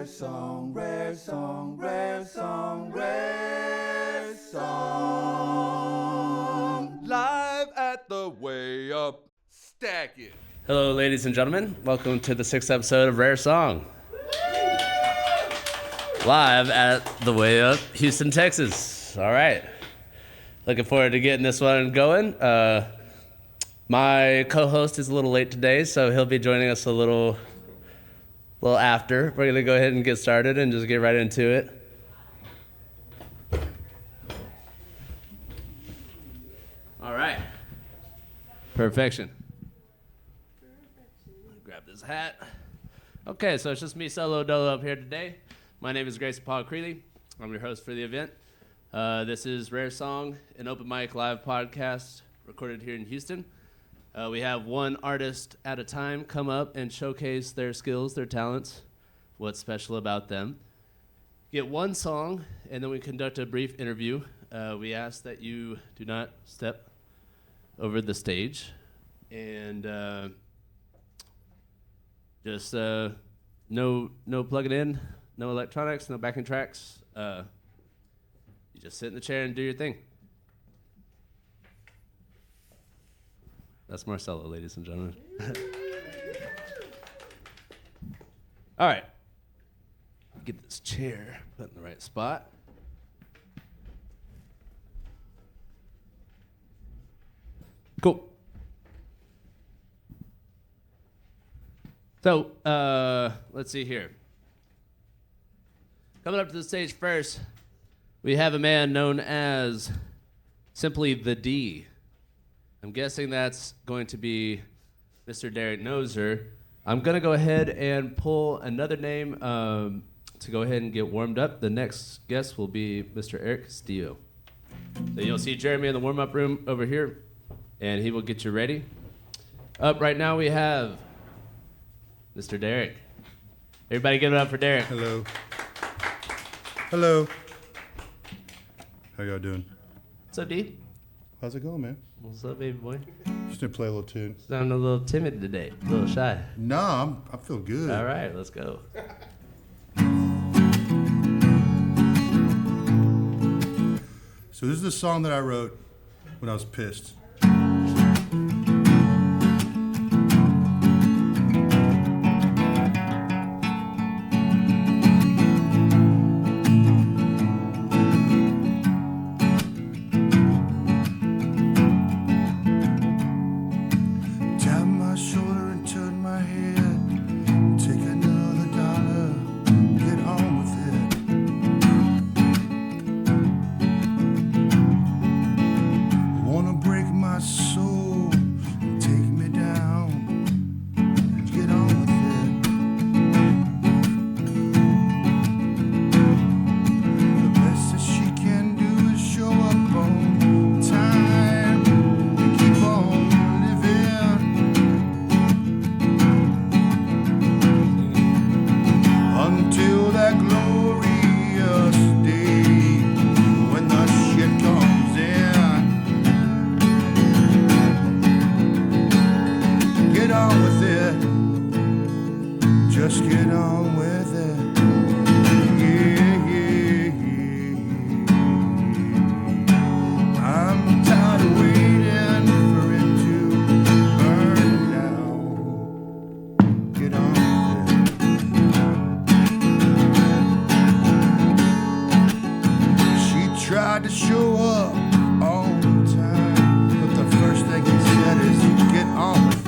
song, rare song, rare song, rare song. Live at the Way Up. Stack it. Hello, ladies and gentlemen. Welcome to the 6th episode of Rare Song. Live at the Way Up, Houston, Texas. All right. Looking forward to getting this one going. My co-host is a little late today, so he'll be joining us a little after. We're going to go ahead and get started and just get right into it. All right. Perfection. Grab this hat. Okay, so it's just me solo dolo up here today. My name is Grayson Paul Creeley. I'm your host for the event. This is Rare Song, an open mic live podcast recorded here in Houston. We have one artist at a time come up and showcase their skills, their talents, what's special about them. Get one song, and then we conduct a brief interview. We ask that you do not step over the stage, and just no plugging in, no electronics, no backing tracks. You just sit in the chair and do your thing. That's Marcelo, ladies and gentlemen. All right. Get this chair put in the right spot. Cool. So, let's see here. Coming up to the stage first, we have a man known as simply the D. I'm guessing that's going to be Mr. Derek Noser. I'm going to go ahead and pull another name to go ahead and get warmed up. The next guest will be Mr. Eric Castillo. So you'll see Jeremy in the warm-up room over here, and he will get you ready. Up right now we have Mr. Derek. Everybody give it up for Derek. Hello. Hello. How y'all doing? What's up, D? How's it going, man? What's up, baby boy? Just gonna play a little tune. Sounding a little timid today, a little shy. Nah, I feel good. All right, let's go. So this is the song that I wrote when I was pissed. Just get on with it. Yeah, yeah, yeah. I'm tired of waiting for it to burn down. Get on with it. She tried to show up all the time, but the first thing he said is, get on with it.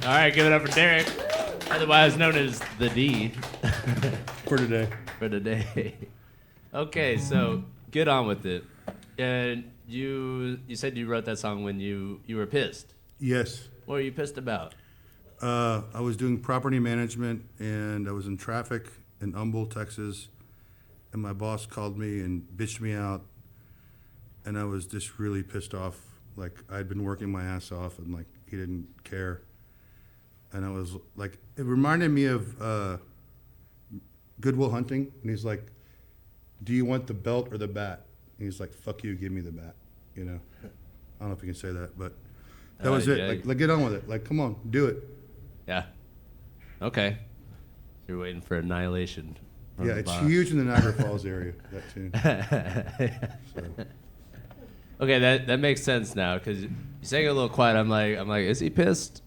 All right, give it up for Derek, otherwise known as the D. For today. For today. Okay, so get on with it. And you said you wrote that song when you were pissed. Yes. What were you pissed about? I was doing property management, and I was in traffic in Humble, Texas, and my boss called me and bitched me out, and I was just really pissed off. Like, I'd been working my ass off, and, like, he didn't care. And I was, like, it reminded me of Good Will Hunting, and he's like, do you want the belt or the bat? And he's like, fuck you, give me the bat, you know? I don't know if you can say that, but that was it. yeah. Like, get on with it. Like, come on, do it. Yeah. Okay. You're waiting for Annihilation. from Yeah, the it's boss. huge in the Niagara Falls area, that tune. So, Okay, that makes sense now because you're saying it a little quiet. I'm like, is he pissed?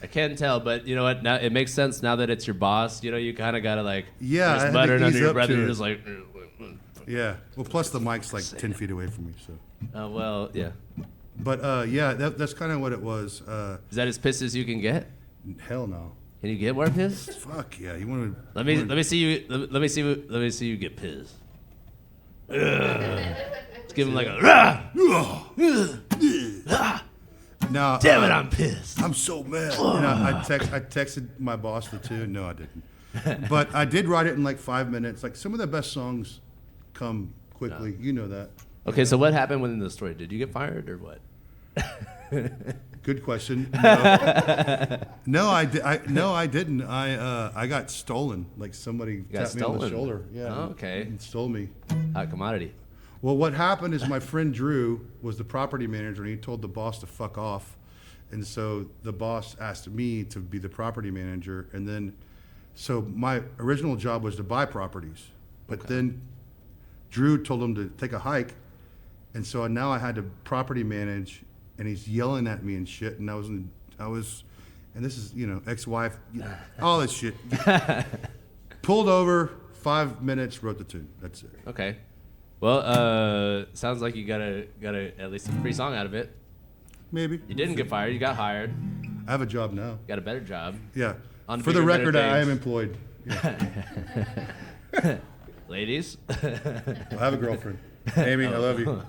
I can't tell, but you know what? Now it makes sense now that it's your boss. You know, you kind of gotta like Yeah, I had just to muttering under ease your up breath, to and you're it. just like, yeah. Well, plus the mic's like 10 feet away from me, so. oh well, yeah. But yeah, that's kind of what it was. Is that as pissed as you can get? Hell no. Can you get more pissed? Fuck yeah. You want to? Let me see you. Let me see you get pissed. Ugh. Let's give him like a. Rah! No. Damn it, I'm pissed. I'm so mad. You know, I texted my boss the tune. No, I didn't. But I did write it in like 5 minutes. Like, some of the best songs come quickly. You know that. Okay, so what happened within the story? Did you get fired or what? Good question. No, I didn't. I got stolen. Like, somebody got tapped me on the stolen? shoulder. Yeah. Oh, okay. And stole me. Hot commodity. Well, what happened is my friend Drew was the property manager, and he told the boss to fuck off. And so the boss asked me to be the property manager. And then, so my original job was to buy properties. But then Drew told him to take a hike. And so now I had to property manage, and he's yelling at me and shit. And and this is, you know, ex-wife, all this shit. Pulled over, 5 minutes, wrote the tune. That's it. Okay. Well, sounds like you got at least a free song out of it. Maybe. You didn't get fired. You got hired. I have a job now. Got a better job. Yeah. On For the bigger, better record, I am things. employed. Yeah. Ladies. I have a girlfriend. Amy, I love you.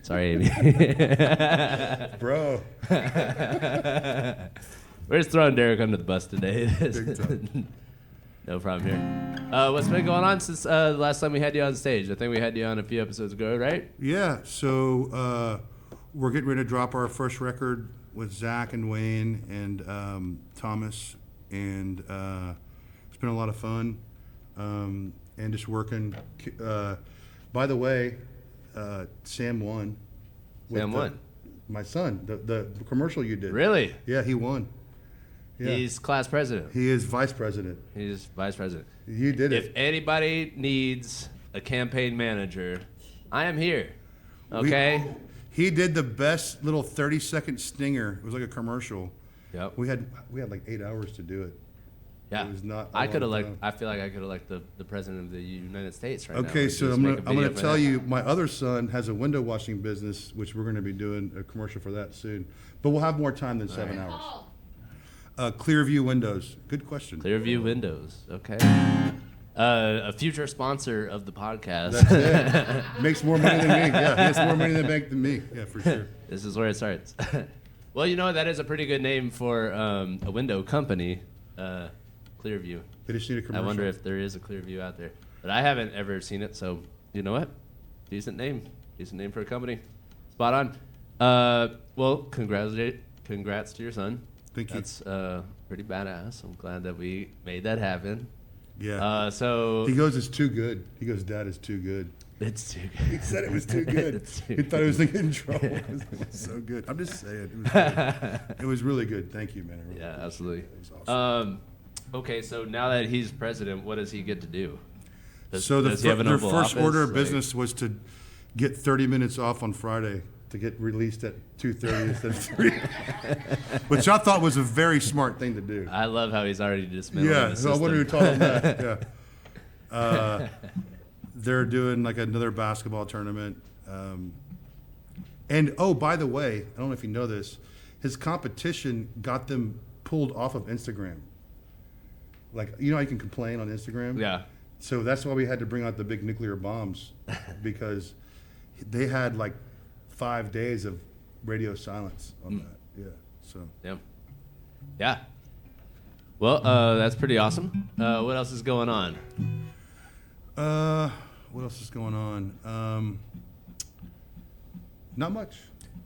Sorry, Amy. Bro. We're just throwing Derek under the bus today. Big time. No problem here. What's been going on since the last time we had you on stage? I think we had you on a few episodes ago, right? Yeah, so we're getting ready to drop our first record with Zach and Wayne and Thomas, and it's been a lot of fun, and just working. By the way, Sam won. with Sam won? My son, the commercial you did. Really? Yeah, he won. Yeah. He's class president. He is vice president. He's vice president. You did If it. anybody needs a campaign manager, I am here. Okay? He did the best little 30-second stinger. It was like a commercial. Yep. We had like 8 hours to do it. Yeah. It was not a I lot could of elect. time. I feel like I could elect the president of the United States right now. Okay, and so just I'm make gonna, a I'm video gonna for tell that. you, my other son has a window washing business, which we're gonna be doing a commercial for that soon. But we'll have more time than 7 hours. Clearview Windows. Good question. Clearview Windows. Okay. A future sponsor of the podcast. That's it. Makes more money than me. Yeah, he has more money in the bank than me. Yeah, for sure. This is where it starts. Well, you know, that is a pretty good name for a window company, Clearview. They just need a I commercial. wonder if there is a Clearview out there. But I haven't ever seen it, so you know what? Decent name. Decent name for a company. Spot on. Well, congrats to your son. Thank you. That's pretty badass. I'm glad that we made that happen. Yeah. So He goes, it's too good. He goes, Dad, it's too good. it's too He good. said it was too good. It's too He thought he was gonna get in trouble. It was so good. I'm just saying. It was good. It was really good. Thank you, man. I really Yeah, appreciate absolutely. it. It was awesome. Okay, so now that he's president, what does he get to do? So does he have an their Oval first Office? order of Like- business was to get 30 minutes off on Friday to get released at 2:30 instead of 3, which I thought was a very smart thing to do. I love how he's already dismantling Yeah, the so I system. wonder who taught him that. Yeah. They're doing like another basketball tournament. And oh, by the way, I don't know if you know this, his competition got them pulled off of Instagram. Like, you know how you can complain on Instagram? Yeah. So that's why we had to bring out the big nuclear bombs, because they had like 5 days of radio silence on that. Yeah. So Yeah. Yeah. Well, that's pretty awesome. What else is going on? what else is going on? Not much.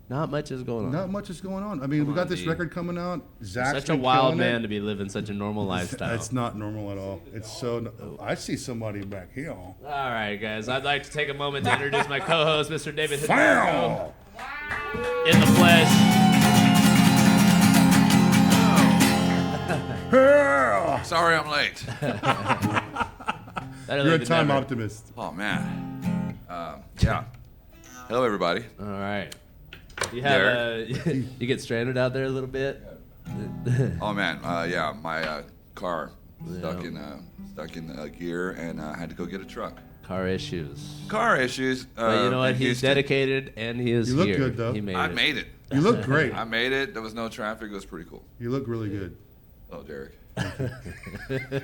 Not much is going on. Not much is going on. I mean, we got this D. record coming out. Zach's Such a been wild killing man it. to be living such a normal lifestyle. It's not normal at all. It's so. I see somebody back here. All right, guys. I'd like to take a moment to introduce my co-host, Mr. David Hidalgo, in the flesh. Sorry I'm late. Better You're a late than time never. optimist. Oh, man. Yeah. Hello, everybody. All right. You have you get stranded out there a little bit. Oh, man. Yeah, my car stuck in gear, and I had to go get a truck. Car issues. Car issues. But you know what? in He's Houston. dedicated, and he is You look here. good, though. He made I it. made it. You look great. I made it. There was no traffic. It was pretty cool. You look really good. Oh, Derek.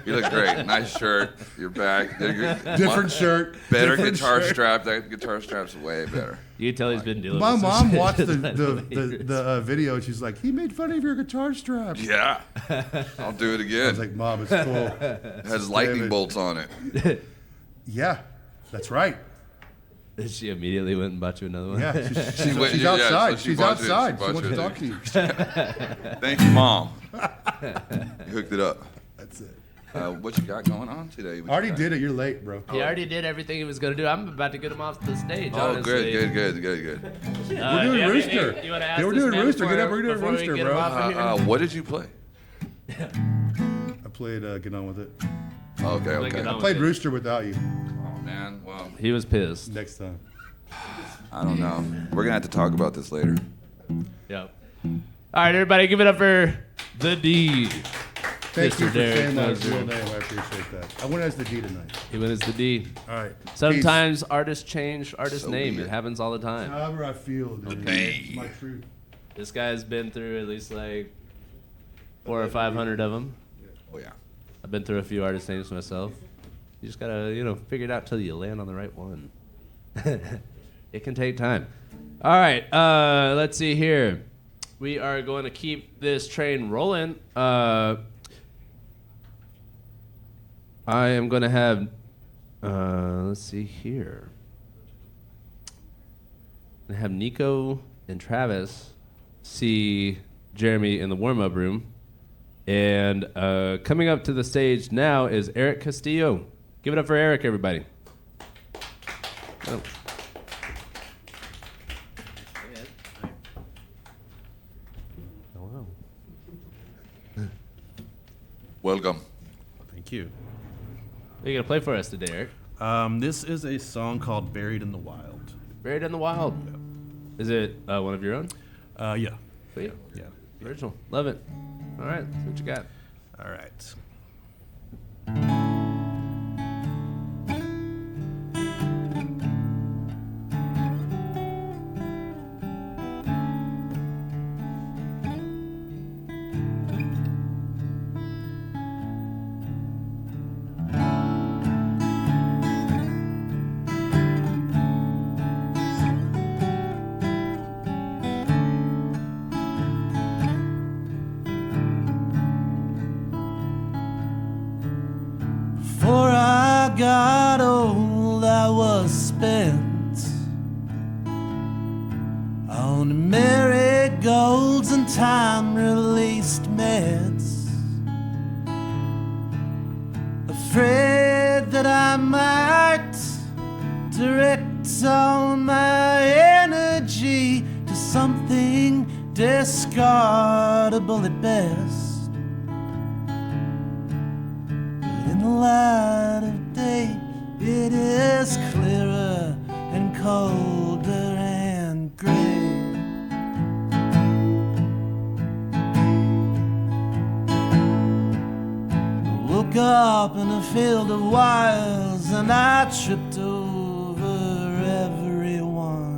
You look great. Nice shirt. You're back. Different shirt. Better different guitar shirt. strap. That guitar strap's way better. You can tell he's been dealing My with some mom shit watched for years. the video, and she's like, "He made fun of your guitar strap." Yeah. I'll do it I again. was like, "Mom, it's cool." It has lightning David. bolts on it. Yeah, that's right. She immediately went and bought you another one. Yeah, she's went- she's yeah, outside. so she She's bought you- outside. she She bought wants to you talk to you. Thank you, Mom. You hooked it up. That's it. What you got going on today? I already did it. You're late, bro. He already did everything he was going to do. I'm about to get him off the stage, Oh, honestly. good. We're do doing you have Rooster. anything you wanna ask Yeah, we're this doing man Rooster. Get before- up. We're doing before we Rooster, get him bro. off of here? What did you play? I played Get On With It. Okay, Like it okay. on- I played Rooster without you. Oh, man. Well, He was pissed. Next time. I don't know. We're going to have to talk about this later. Yep. All right, everybody, give it up for the D. Thank Mr. you for Derek saying my Moser. real name. I appreciate that. I went as the D tonight. He went as the D. All right. Sometimes artists change artist So name. weird. It happens all the Peace. time. However I feel, dude. Okay. It's my truth. This guy's been through at least like 400 or 500 of them. Oh, yeah. I've been through a few artist names myself. You just gotta, figure it out till you land on the right one. It can take time. All right, let's see here. We are going to keep this train rolling. I am going to have, let's see here. I have Nico and Travis see Jeremy in the warm-up room. And coming up to the stage now is Eric Castillo. Give it up for Eric, everybody. Oh. Hello. Welcome. Thank you. What are you going to play for us today, Eric? This is a song called Buried in the Wild. Buried in the Wild. Is it one of your own? Yeah. Sweet. Yeah. Original. Love it. All right, see what you got. All right. Before I got old, I was spent on marigolds and time-released meds, afraid that I might direct all my energy to something discardable at best. In the light of day, it is clearer and colder and gray. I woke up in a field of wires and I tripped over everyone.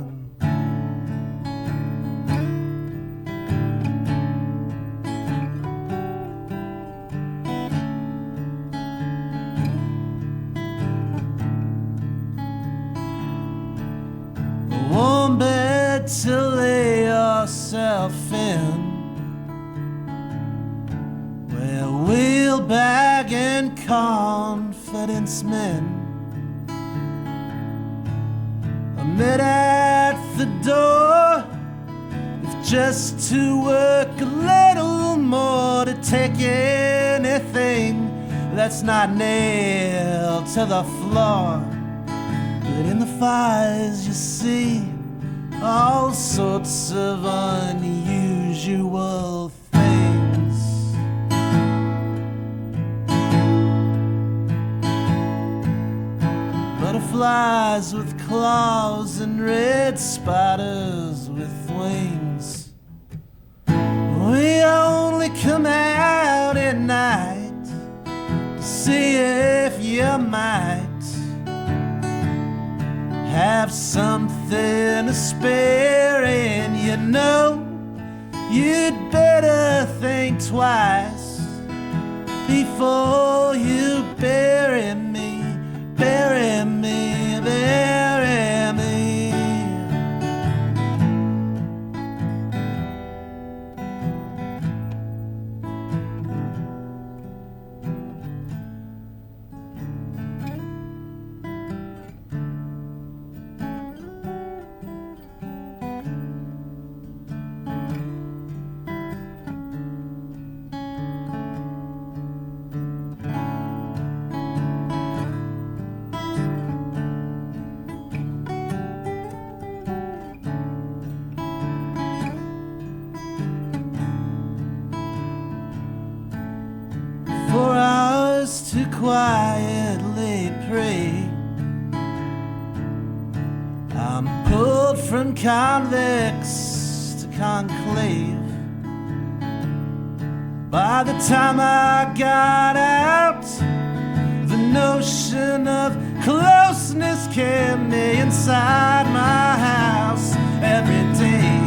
warm bed to lay yourself in. Well, wheelbag and confidence men. I met at the door, if just to work a little more, to take anything that's not nailed to the floor. But in the fires you see all sorts of unusual things. Butterflies with claws and red spiders with wings. We only come out at night to see if you might have something to spare, and you know you'd better think twice before you bury me, bury me, bury me. For hours to quietly pray, I'm pulled from convicts to conclave. By the time I got out, the notion of closeness kept me inside my house every day.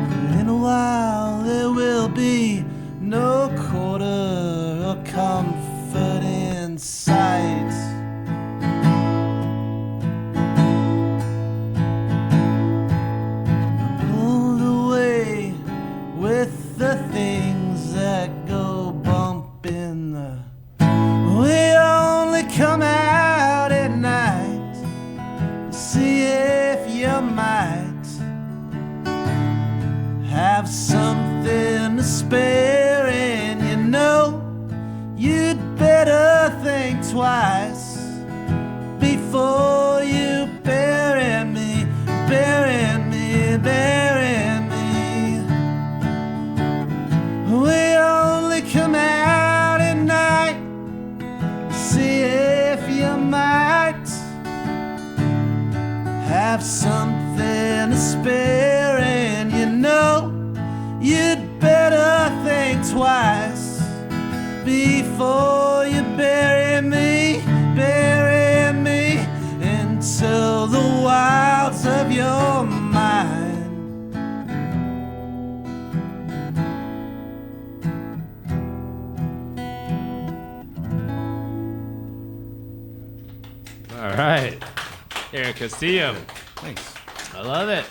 But in a while there will be no quarter or comfort in sight. Pulled away with the things that go bump in the. We only come out at night to see if you might have something to spare, and you know you'd better think twice before you bury me, bury me, bury me. We only come out at night to see if you might have something to spare, and you know you'd better think twice before you bury me, bury me into the wilds of your mind. All right. Eric Castillo. Thanks. I love it.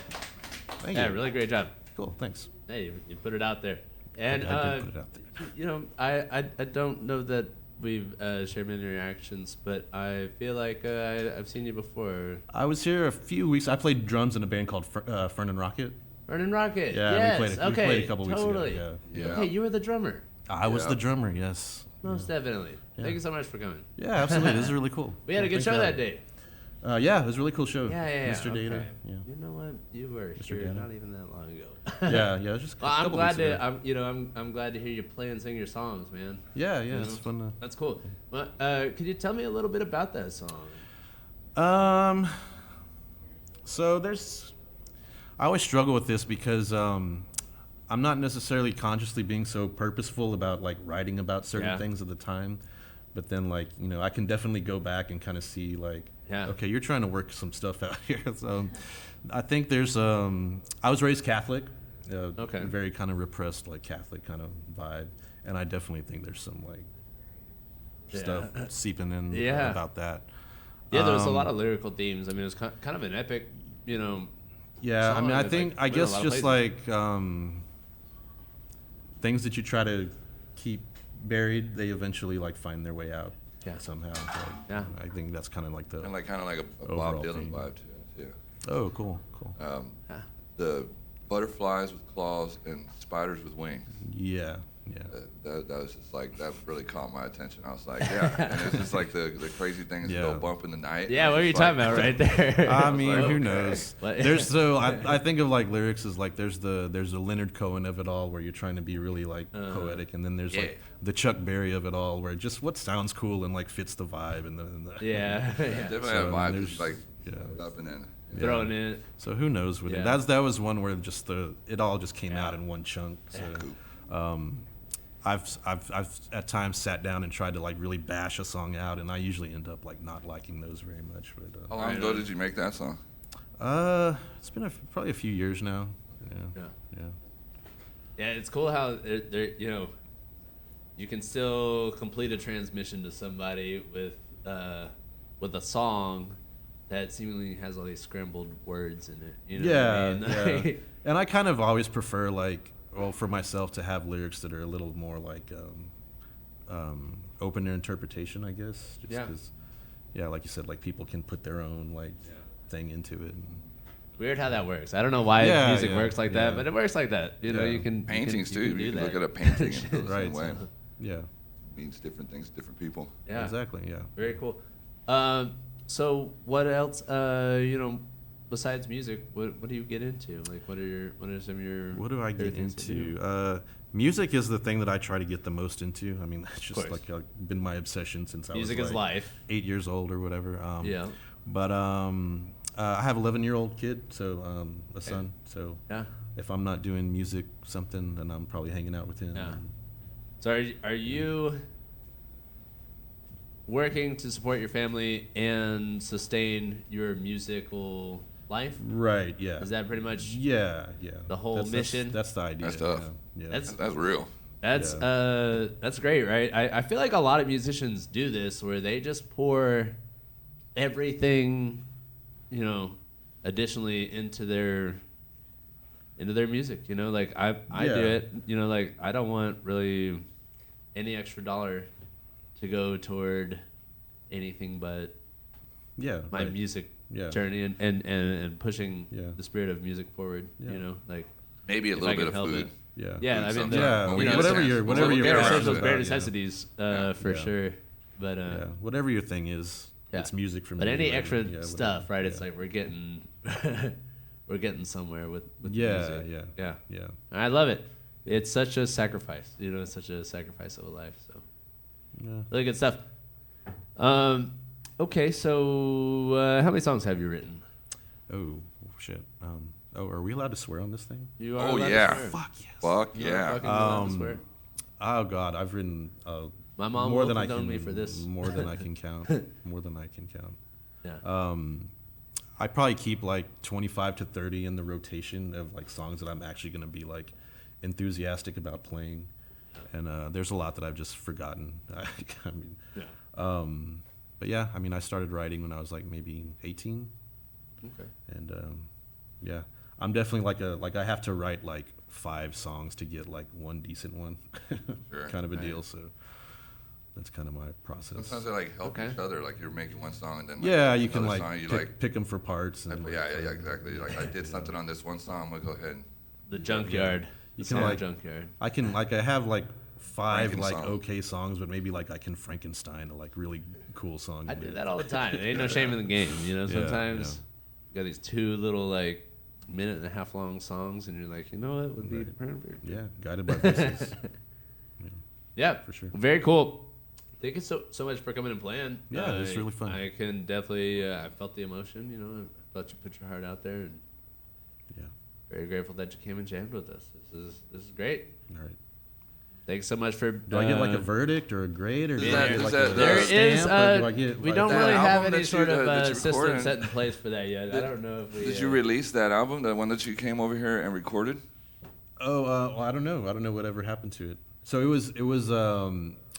Thank Yeah, you. really great job. Cool. Thanks. Hey, you put it out there. And, I did put it out there. you know, I don't know that we've shared many reactions, but I feel like I've seen you before. I was here a few weeks. I played drums in a band called Fern and Rocket. Vernon Rocket. Yeah, yes. we played a couple weeks ago, totally. yeah. Yeah. Okay, you were the drummer. I was Yeah. the drummer. Yes. Most definitely. Yeah. Thank you so much for coming. Yeah, absolutely. This is really cool. We had a good Thanks show for that having me. day. Yeah, it was a really cool show. Yeah. Mr. Data. Okay. Yeah. You know what? You were Mr. here Data. not even that long ago. Yeah, it was just a Well, I'm couple glad weeks ago. to. I'm glad to hear you play and sing your songs, man. Yeah, You it's know? fun to. That's cool. Well, could you tell me a little bit about that song? So I always struggle with this because I'm not necessarily consciously being so purposeful about like writing about certain Yeah. things at the time, but then like I can definitely go back and kind of see like, Yeah. okay, you're trying to work some stuff out here. So I think there's I was raised Catholic, Okay. very kind of repressed like Catholic kind of vibe, and I definitely think there's some like stuff seeping in Yeah. about that. Yeah, there was a lot of lyrical themes. I mean, it was kind of an epic, Yeah, I song. mean, I It's think, like, I went a guess lot of just places. like things that you try to keep buried, they eventually like find their way out Yeah. somehow. Like, Yeah. I think that's kind of like the. And like kind of like a Overall Bob Dylan theme. vibe too. Yeah. Oh, cool. The butterflies with claws and spiders with wings. Yeah, yeah. That was just like that really caught my attention. I was like, yeah, and it's just like the crazy things Yeah. that go bump in the night. Yeah, I what was are you just talking like- about right there? I mean, Like, who okay. knows? What- There's I think of like lyrics as like there's the Leonard Cohen of it all where you're trying to be really like poetic, and then there's yeah. like the Chuck Berry of it all where just what sounds cool and like fits the vibe and the Yeah, yeah. Definitely So, had I mean, vibes there's- just like yeah. up and in. Throwing in. So who knows with Yeah. it? That was one where just it all just came Yeah. out in one chunk. So Cool. I've at times sat down and tried to like really bash a song out, and I usually end up like not liking those very much. But How long ago did you make that song? it's been probably a few years now. Yeah. Yeah. Yeah, it's cool how you can still complete a transmission to somebody with a song that seemingly has all these scrambled words in it. You know Yeah, what I mean? yeah. And I kind of always prefer for myself to have lyrics that are a little more like open to interpretation, I guess. Just Yeah. 'cause, yeah, like you said, like people can put their own like thing into it. Weird how that works. I don't know why Yeah, music yeah, works like that, yeah. but it works like that. You know, Yeah. you can Paintings too. you can You do can that. look at a painting and feel the Right. same way. Yeah, Means different things to different people. Yeah, exactly. Yeah. very cool. So what else? Besides music, what do you get into? Like, what are some of your What do I favorite get things to do? into? Music is the thing that I try to get the most into. I mean, that's just course. like been my obsession since Music I is was like life. 8 years old or whatever. Yeah. But I have an 11-year-old kid, so a son. So Yeah. if I'm not doing music something, then I'm probably hanging out with him. Yeah. So are you working to support your family and sustain your musical life? Right. Yeah. Is that pretty much? Yeah. Yeah. the whole mission? That's the idea. That's tough. Yeah. That's real. That's great, right? I feel like a lot of musicians do this where they just pour everything, additionally into their music. Like I Yeah. do it. Like I don't want really any extra dollar to go toward anything but Yeah. my right. music Yeah. journey and pushing Yeah. the spirit of music forward. Yeah. Like Maybe a If I little can bit of help food. it. Yeah. yeah, I mean, Sometimes. Yeah, When we get a whatever chance. your- whatever When we your get a bare, passionate chance. those bare about, yeah. necessities for Yeah. sure. But Yeah. Whatever your thing is, Yeah. it's music for me. but any whatever. extra Yeah, stuff, whatever. right? Yeah. It's like we're getting we're getting somewhere with Yeah, music. yeah. yeah. Yeah. And I love it. It's such a sacrifice. It's such a sacrifice of a life. So Yeah. really good stuff. Okay, so how many songs have you written? Oh shit. Are we allowed to swear on this thing? You Oh, allowed to yeah. swear. Fuck yes. Fuck You are yeah. fucking allowed to swear. Oh god, I've written My mom more will than I condone can me for this. More than I can count. More than I can count. Yeah. I probably keep like 25 to 30 in the rotation of like songs that I'm actually going to be like enthusiastic about playing. And there's a lot that I've just forgotten. I mean, Yeah. but yeah, I mean, I started writing when I was like maybe 18. Okay. And yeah, I'm definitely like I have to write like 5 songs to get like one decent one, Sure. kind of a Right. deal. So that's kind of my process. Sometimes they like help Okay. each other. Like you're making one song and then Yeah, you can another like song, you pick them for parts. And, yeah, exactly. Like I did something on this one song. I'm gonna go ahead. The junkyard. You The can, song like- junkyard. I can like I have like 5 like Franken-song. okay songs, but maybe like I can Frankenstein a like really cool song. I in do it. that all the time. There ain't no shame in the game. Sometimes you got these 2 little like minute and a half long songs, and you're like, you know what would be perfect. Yeah, guided by voices. Yeah, For sure. Very cool. Thank you so much for coming and playing. Yeah, it was really fun. I can definitely. I felt the emotion. I felt you put your heart out there, and Yeah. very grateful that you came and jammed with us. This is great. All right. Thanks so much for. Do I get like a verdict or a grade or do that- I get is like that a the- There Stamp, is. or do I get, We like- don't That really have album any that you- sort of that you system recorded? set in place for that yet. I don't know if we. Did you release that album, the one that you came over here and recorded? Oh, well, I don't know. I don't know whatever happened to it. So it was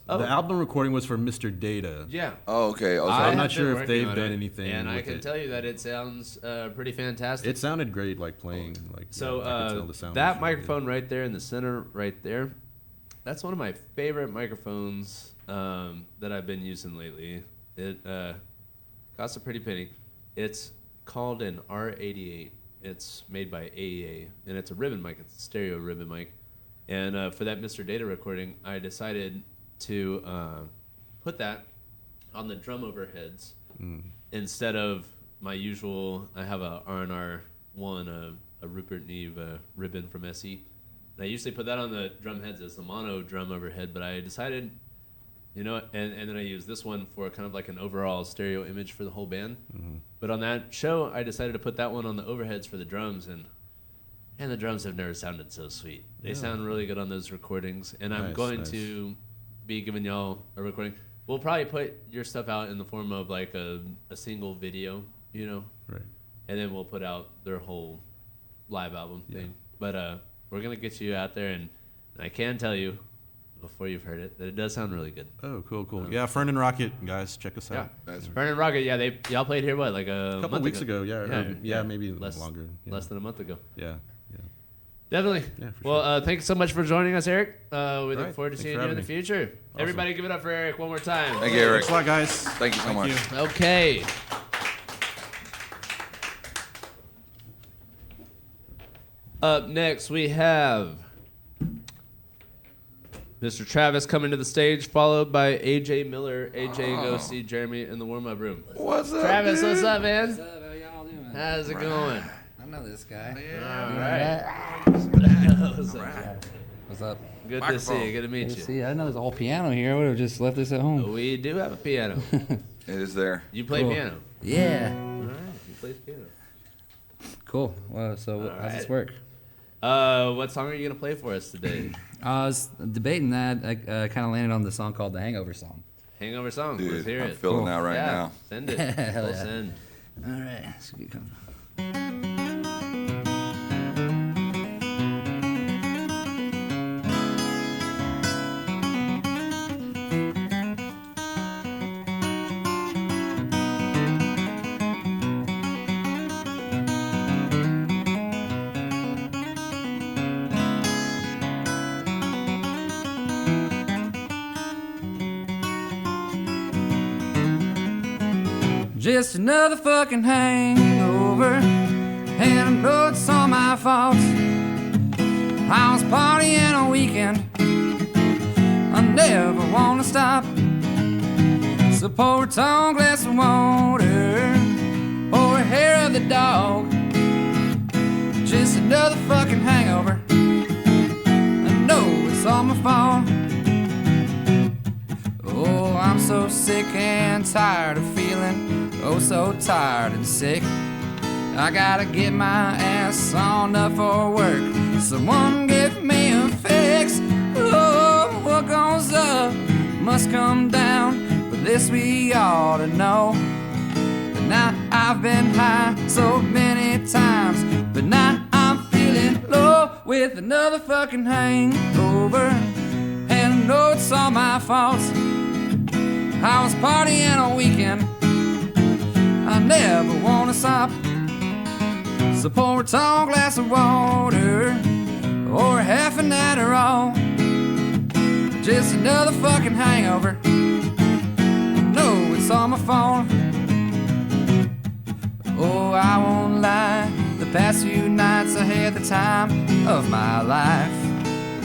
The album recording was for Mr. Data. Yeah. Oh, okay. Oh, so I'm have not been sure if working they've on done it, anything and I with can it. tell you that it sounds pretty fantastic. It sounded great, like playing. Like So I could tell the sound that was really microphone right there in the center, right there, that's one of my favorite microphones that I've been using lately. It costs a pretty penny. It's called an R88. It's made by AEA, and it's a ribbon mic. It's a stereo ribbon mic. And for that Mr. Data recording, I decided to put that on the drum overheads instead of my usual. I have a R&R one, a Rupert Neve ribbon from SE. And I usually put that on the drum heads as the mono drum overhead, but I decided, you know, and then I use this one for kind of like an overall stereo image for the whole band. But on that show, I decided to put that one on the overheads for the drums, and the drums have never sounded so sweet. They sound really good on those recordings, and I'm Nice, going nice. to be giving y'all a recording. We'll probably put your stuff out in the form of like a single video, you know, Right. and then we'll put out their whole live album thing. But we're gonna get you out there, and I can tell you before you've heard it that it does sound really good. Oh, cool. Yeah, Fern and Rocket, guys, check us Yeah, out. That's Burn and Rocket. Yeah, y'all played here what, like A couple month weeks ago, yeah, maybe less, longer. Yeah. less than a month ago. Yeah. Definitely. Yeah, for Well, thank you so much for joining us, Eric. We look right, forward to thanks seeing for you in the having future. Everybody, give it up for Eric one more time. Thank you, Eric. Thanks a lot, guys. Thank you so much. Okay. Up next, we have Mr. Travis coming to the stage, followed by AJ Miller. AJ, go see Jeremy in the warm-up room. What's up, Travis, dude? what's up, man? What's up? How y'all doing? How's it going? I know this guy. All right. What's up? What's up? Good to see you. Good to meet Good to you. see you. I didn't know there's a whole piano here. I would have just left this at home. We do have a piano. It is there. You play Cool. piano. Yeah. All right. You play piano. Cool. Well, so All how's this right. work? What song are you gonna play for us today? I was debating that. I kind of landed on the song called The Hangover Song. Hangover song. Let's Dude, hear I'm it. feeling Cool. that right yeah. now. Send it. Hell We'll yeah. send. All right. Let's get coming. Just another fucking hangover, and I know it's all my fault. I was partying on weekend, I never wanna stop. So pour a tall glass of water, pour a hair of the dog. Just another fucking hangover, I know it's all my fault. Oh, I'm so sick and tired of feeling oh so tired and sick. I gotta get my ass on up for work. Someone give me a fix. Oh, what goes up must come down, but this we ought to know. But now I've been high so many times, but now I'm feeling low with another fucking hangover, and I know it's all my fault. I was partying all weekend, I never wanna stop. So pour a tall glass of water, or half an Adderall. Just another fucking hangover, no, it's all my fault. Oh, I won't lie, the past few nights I had the time of my life.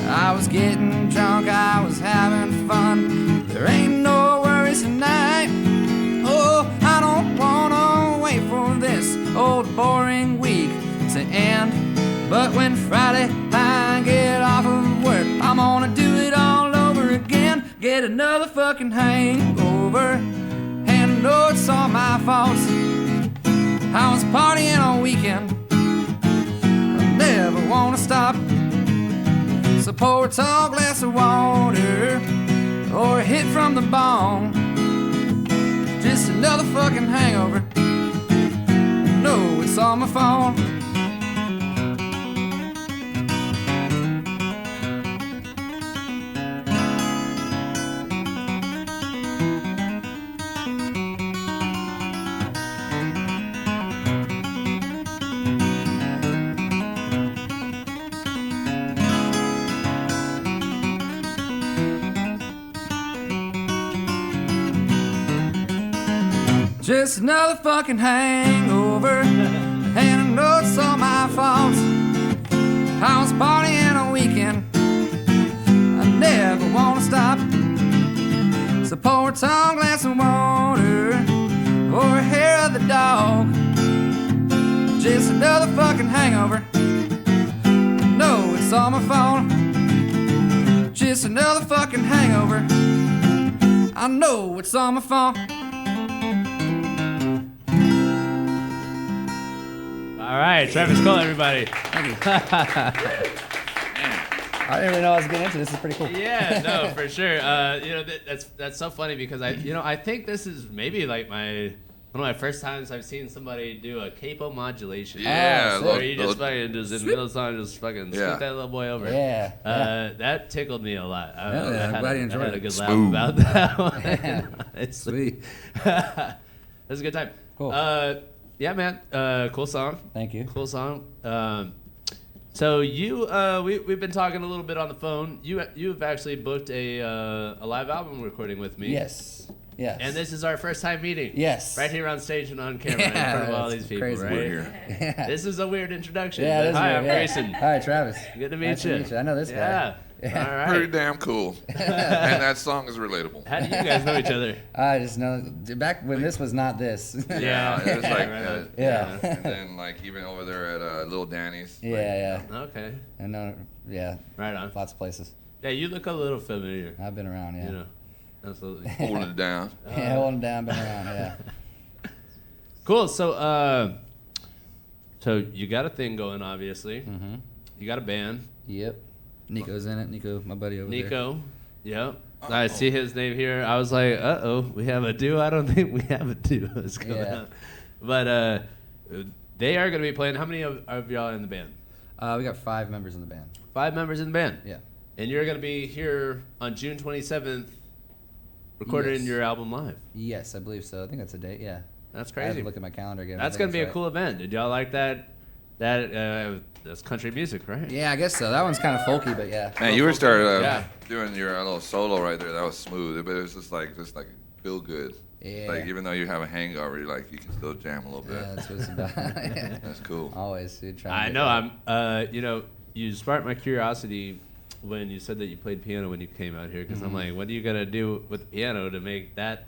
I was getting drunk, I was having fun, there ain't no worries tonight. Oh, I don't wanna wait for this old boring week to end. But when Friday I get off of work, I'm gonna do it all over again. Get another fucking hangover, and I know it's all my fault. I was partying all weekend, I never wanna stop. So pour a tall glass of water, or a hit from the bong. Just another fucking hangover, no, it's all my fault. Just another fucking hangover, and I know it's all my fault. I was partying a weekend, I never wanna stop. So pour a tall glass of water or a hair of the dog. Just another fucking hangover, no, it's all my fault. Just another fucking hangover, I know it's all my fault. All right, Travis Cole, everybody. Thank you. I didn't really know I was getting into this. This is pretty cool. Yeah, no, for sure. You know, that's so funny because I think this is maybe like one of my first times I've seen somebody do a capo modulation. Yeah, where you just fucking just in the middle of the song just fucking Yeah. scoot that little boy over. Yeah, That tickled me a lot. Hell yeah, I'm glad you enjoyed I had a it. good Smooth. laugh about that one. Honestly. Sweet. That was a good time. Cool. Yeah, man. Cool song. Thank you. Cool song. So we've been talking a little bit on the phone. You've actually booked a live album recording with me. Yes. Yes. And this is our first time meeting. Yes. Right here on stage and on camera in Yeah, front of all that's these people, crazy. right? We're here. Yeah. This is a weird introduction. Yeah, but it is hi, weird, I'm yeah. Grayson. Hi, Travis. Good to meet Nice you. to meet you. I know this guy. Yeah. Yeah. All right. Pretty damn cool. And that song is relatable. How do you guys know each other? I just know back when this was not this. Yeah, it was like, Right. Yeah. and then like even over there at Little Danny's. Yeah, Okay. I know. Yeah, Right on. lots of places. Yeah, you look a little familiar. I've been around. Yeah. You know. Absolutely. Holding it down. Yeah, holding down, been around. Yeah. Cool. So you got a thing going, obviously. Mm-hmm. You got a band, Yep. Nico's in it. Nico, my buddy over there. Nico. Yep. I see his name here. I was like, we have a duo. I don't think we have a duo. It's coming Yeah. up. But they are going to be playing. How many of y'all in the band? We got 5 members in the band. 5 members in the band. Yeah. And you're going to be here on June 27th, recording Yes. your album live. Yes, I believe so. I think that's a date. Yeah. That's I have crazy. to look at my calendar again. That's I going think to be a that's cool event. Did y'all like that? That's country music, right? right. Yeah, I guess so. That one's kind of folky, but yeah. Man, you were started Yeah. doing your little solo right there. That was smooth, but it was just like feel good. Yeah. Like even though you have a hangover, you can still jam a little bit. Yeah, that's what it's about. Yeah. That's cool. Always, dude. Trying to I get know. that. I'm. You sparked my curiosity when you said that you played piano when you came out here, because I'm like, what are you gonna do with the piano to make that?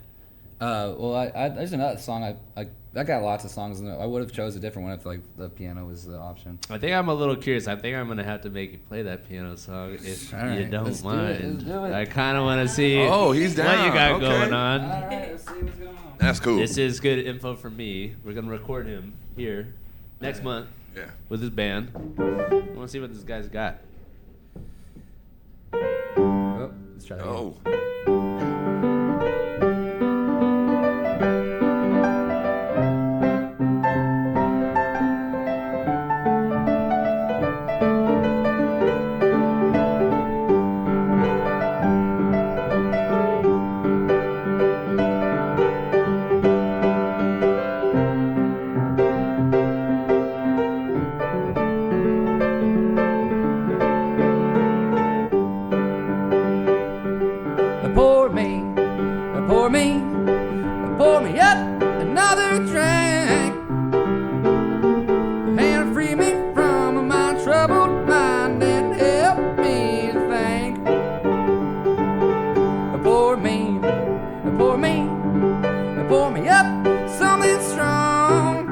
Well, there's another song. I got lots of songs, and I would have chose a different one if like the piano was the option. I think I'm a little curious. I think I'm gonna have to make you play that piano song if All you right, don't let's do it, mind. let's do it. I kind of want to see Oh, he's what down. you got Okay. going on. All right, let's see what's going on. That's cool. This is good info for me. We're gonna record him here next month Yeah. with his band. I want to see what this guy's got. Oh, let's try that. Again. Oh. Pour me up another drink and free me from my troubled mind and help me to think. Pour me up something strong,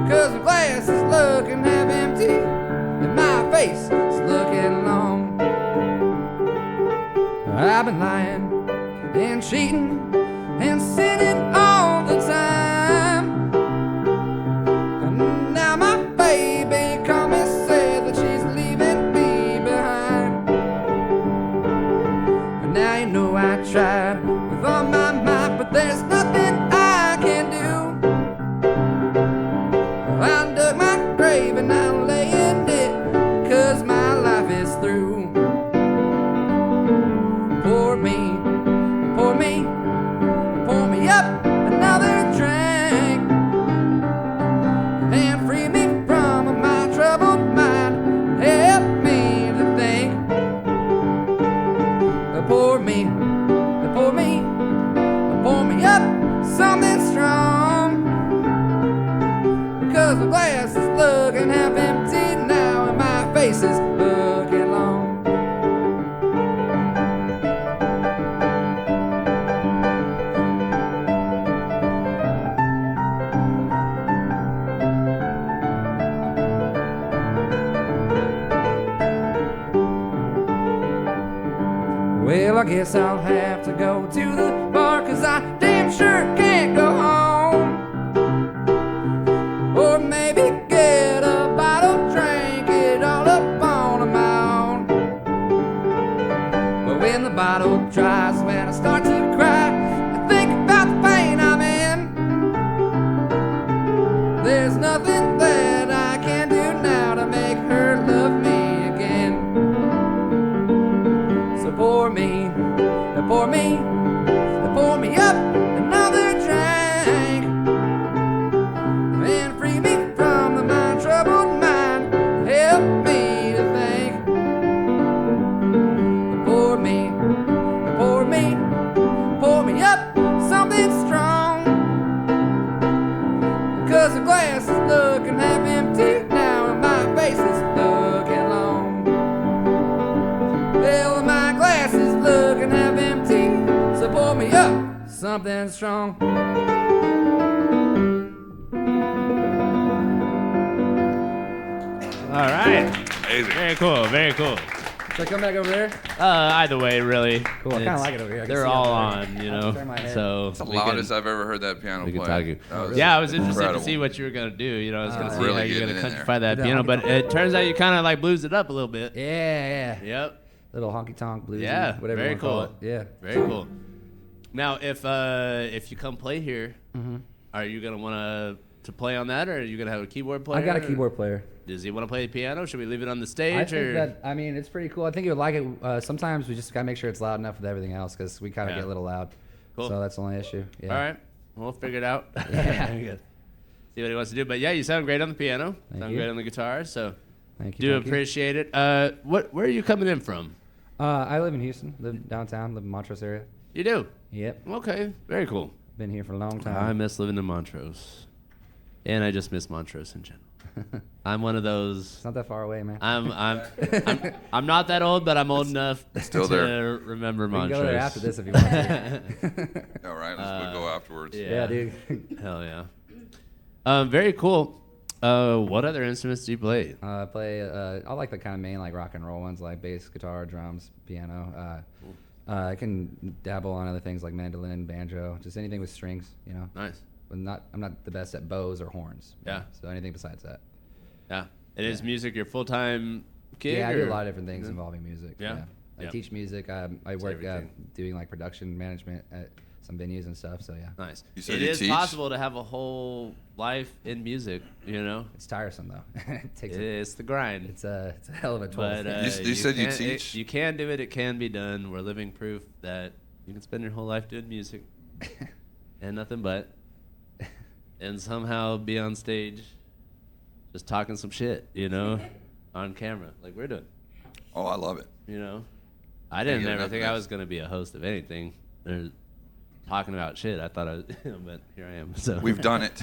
because the glass is looking half empty and my face is looking long. I've been lying and cheating and sinning all the time. And now my baby come and said that she's leaving me behind. And now you know I tried with all my might, but there's nothing I can do. I dug my grave and I lay in it, 'cause my life is through. Pour me up 'cause the glass is looking half empty now, and my face is looking long. Well, I guess I'll have to go to the bar, 'cause I damn sure can't go home. Or maybe get a bottle, drink it all up on my own. But when the bottle dries, when I start to cry, I think about the pain I'm in. There's nothing that I can do now to make her love me again. So pour me up another drink and free me from my troubled mind. Help me to think. Pour me up something strong, 'cause the glass is looking half empty now, and my face is looking long. Well, my glass is looking half empty, so pour me up something strong. All right. Amazing. Very cool. Very cool. Should I come back over there? Either way, really. Cool, I kinda like it over here. I can They're see all up there. on, I can turn my head. So It's the we can- loudest I've ever heard that piano we can play. talk you. That was Yeah, I was interested incredible. to see what you were gonna do. You know, I was gonna see really how you're getting gonna it in countrify that Yeah, piano, I'll but get it turns out you kind of like blues it up a little bit. Yeah. Yep. Little honky tonk blues. Yeah, Whatever very you wanna call cool. it. Yeah. Very cool. Now, if you come play here, are you gonna want to play on that, or are you gonna have a keyboard player? I got a keyboard player. Does he want to play the piano? Should we leave it on the I stage? think or? that, I mean, it's pretty cool. I think you would like it. Sometimes we just gotta make sure it's loud enough with everything else, because we kind of Yeah. get a little loud. Cool. So that's the only issue. Yeah. All right, we'll figure it out. Yeah. Very good. See what he wants to do, but yeah, you sound great on the piano. Thank Sound you. great on the guitar. So Thank do you. thank you. appreciate it. Where are you coming in from? I live in Houston. Live downtown. Live in Montrose area. You do. Yep. Okay, very cool. Been here for a long time. I miss living in Montrose, and I just miss Montrose in general. I'm one of those. It's not that far away, man. I'm not that old, but I'm old enough Still to there. remember we can Montrose. go there after this if you want to. All right, let's go afterwards. Yeah, dude. Hell yeah. Very cool. What other instruments do you play? I play. I like the kind of main like rock and roll ones, like bass, guitar, drums, piano. I can dabble on other things like mandolin, banjo, just anything with strings. You know. Nice. But I'm not the best at bows or horns. Yeah. So anything besides that. Yeah. And is music your full-time gig? Yeah, I do a or- lot of different things involving music. Yeah? I Yeah. teach music. I work everything. doing like production management at some venues and stuff. So yeah, Nice. You said It you is teach? possible to have a whole life in music, you know? it's tiresome though. It takes. It's the grind. It's a hell of a toll. But You said you can- teach? you can do it. It can be done. We're living proof that you can spend your whole life doing music and nothing but, and somehow be on stage, just talking some shit, you know, on camera, like we're doing. Oh, I love it. You know, I didn't get ever enough think of I this. was gonna be a host of anything. Or talking about shit. I thought I was, but here I am. So We've done it.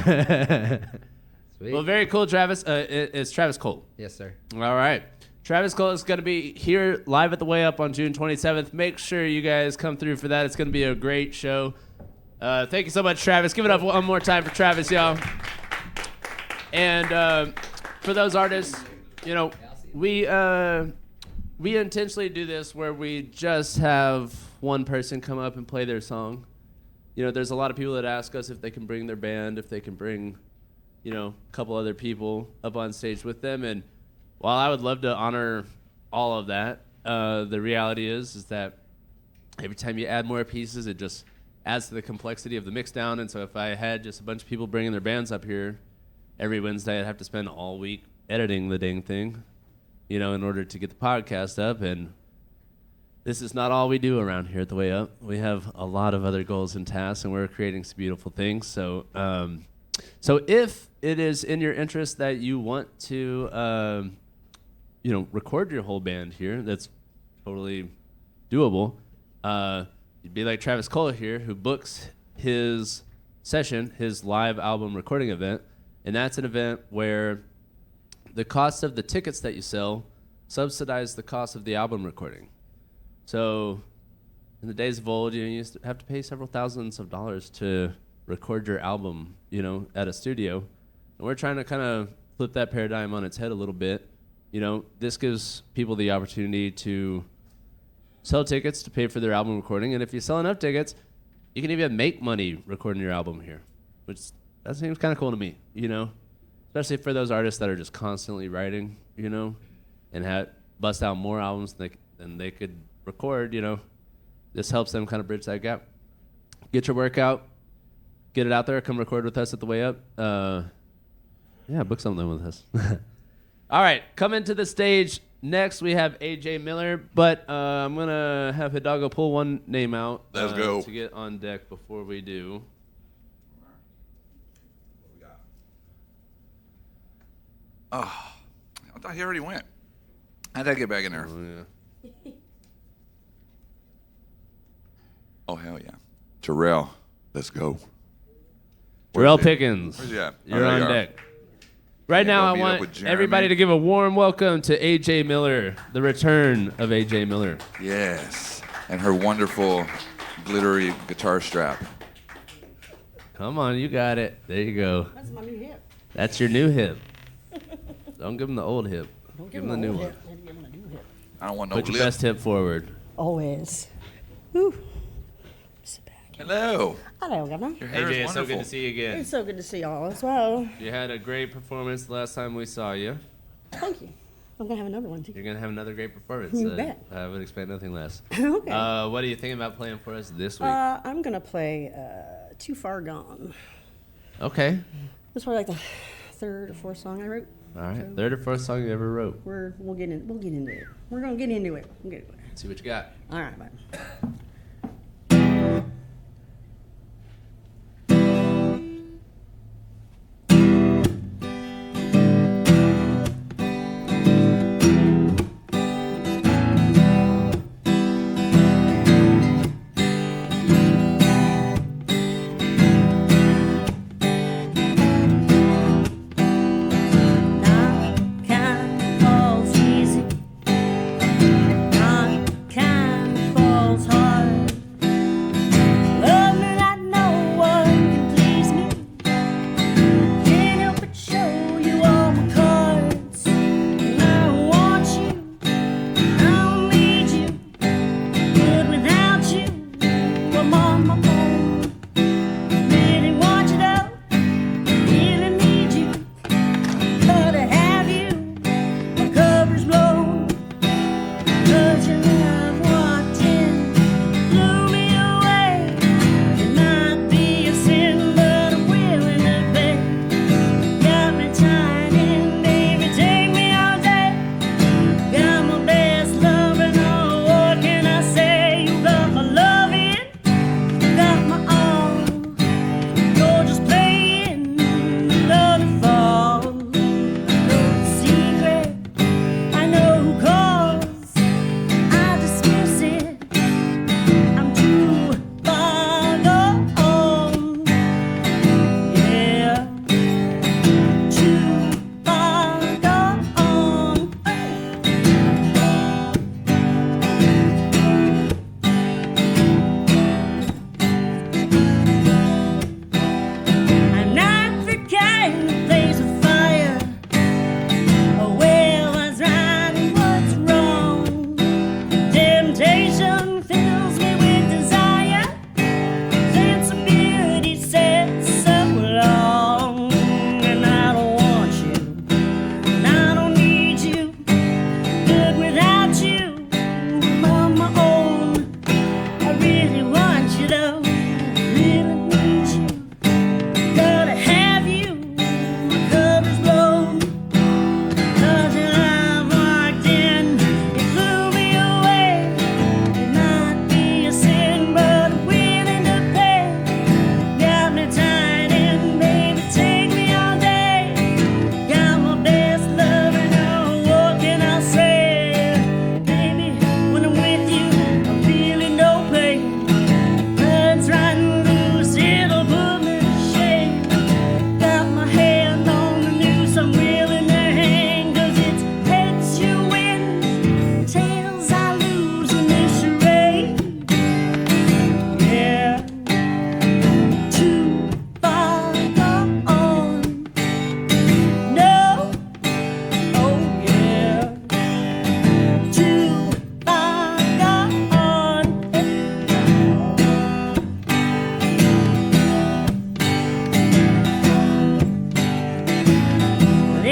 Sweet. Well, very cool, Travis. It's Travis Cole. Yes, sir. All right. Travis Cole is going to be here live at the Way Up on June 27th. Make sure you guys come through for that. It's going to be a great show. Thank you so much, Travis. Give it up one more time for Travis, y'all. And for those artists, you know, we intentionally do this where we just have one person come up and play their song. You know, there's a lot of people that ask us if they can bring their band, if they can bring, you know, a couple other people up on stage with them. And while I would love to honor all of that, the reality is that every time you add more pieces, it just adds to the complexity of the mix down. And so if I had just a bunch of people bringing their bands up here every Wednesday, I'd have to spend all week editing the dang thing, you know, in order to get the podcast up. And this is not all we do around here at the Way Up. We have a lot of other goals and tasks, and we're creating some beautiful things. So, so if it is in your interest that you want to, you know, record your whole band here, that's totally doable. You'd be like Travis Cole here, who books his session, his live album recording event, And that's an event where the cost of the tickets that you sell subsidize the cost of the album recording. So in the days of old, you used to have to pay several thousands of dollars to record your album, at a studio. And we're trying to kind of flip that paradigm on its head a little bit. This gives people the opportunity to sell tickets to pay for their album recording. And if you sell enough tickets, you can even make money recording your album here, which that seems kind of cool to me, especially for those artists that are just constantly writing, and bust out more albums than they could record, This helps them kind of bridge that gap. Get your work out, get it out there, come record with us at the Way Up. Book something with us. All right, coming to the stage next, we have AJ Miller, but I'm going to have Hidalgo pull one name out. Let's go. To get on deck before we do. Oh, I thought he already went. How'd that get back in there? Oh, yeah. Oh, hell yeah. Terrell, let's go. Terrell Where's he? Pickens. Where's he at? You're Oh, on there you are. deck. Right Yeah, now, go I meet up want with Jeremy. everybody to give a warm welcome to AJ Miller, the return of AJ Miller. Yes. And her wonderful glittery guitar strap. Come on, you got it. There you go. That's my new hip. That's your new hip. Don't give him the old hip. Give him the new one. Give him a new hip. I don't want no Put your lip. best hip forward. Always. Whew. Sit back. Hello. Hello, Governor. Your hair AJ, is it's so wonderful. good to see you again. It's so good to see y'all as well. You had a great performance the last time we saw you. Thank you. I'm gonna have another one too. You're going to have another great performance. You bet. I would expect nothing less. Okay. What are you thinking about playing for us this week? I'm gonna play "Too Far Gone." Okay. This was like the third or fourth song I wrote. All right. Third or fourth song you ever wrote. We'll get into it. We're gonna get into it. We'll get into it. Let's see what you got. All right, bye. Falls easy, not kind falls hard.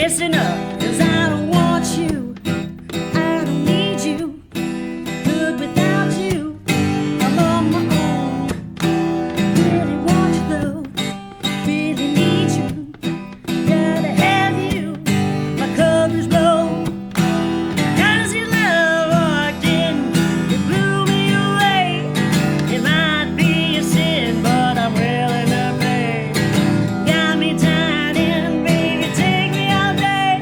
listen up, 'cause I don't want you. I don't need you. Good without you. I'm on my own. Really want you though. Really need you. Gotta have you. My colors blow. 'Cause your love walked in. It blew me away. It might be a sin, but I'm willing to pay. Got me tied in, baby, take me all day.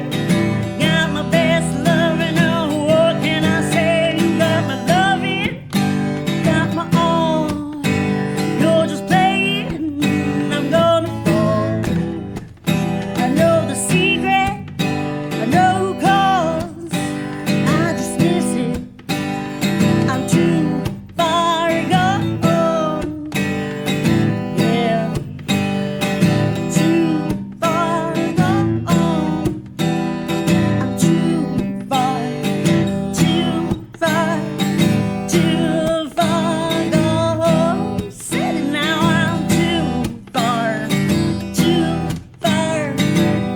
Got my best loving, oh, what can I say? Got my loving, got my all. You're just playing, I'm gonna fall. I know the secret, I know who calls. I just miss it. I'm too far gone. Yeah. Too far gone. I'm too far, too far, too far gone. Said it now, I'm too far, too far,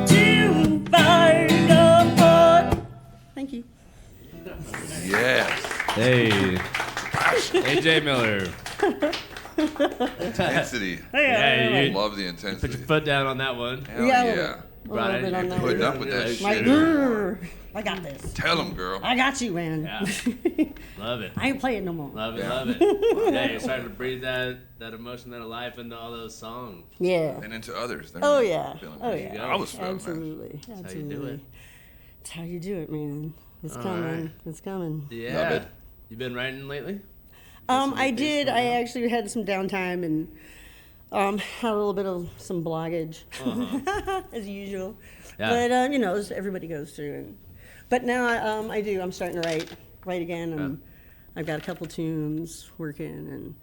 too far gone. Thank you. Yes. Hey, AJ Miller. Intensity. Yeah, you Love the put your intensity. foot down on that one. Hell Yeah, yeah. Brought it. bit on that Putting one. up with that Like, shit. I got this. Tell him, girl. I got you, man. Yeah. Love it. I ain't playing no more. Love it, Yeah. love it. Yeah, you're starting to breathe that emotion, that life into all those songs. Yeah. And into others. They're Oh really yeah. feeling Oh it. yeah. I was feeling that. Absolutely. how you do Absolutely. it. It's how you do it, man. It's All coming. right. It's coming. Yeah. it. You been writing lately? I did. I actually had some downtime and had a little bit of some bloggage, as usual. Yeah. But you know, as everybody goes through. But now I do. I'm starting to write again. I've got a couple tunes working, and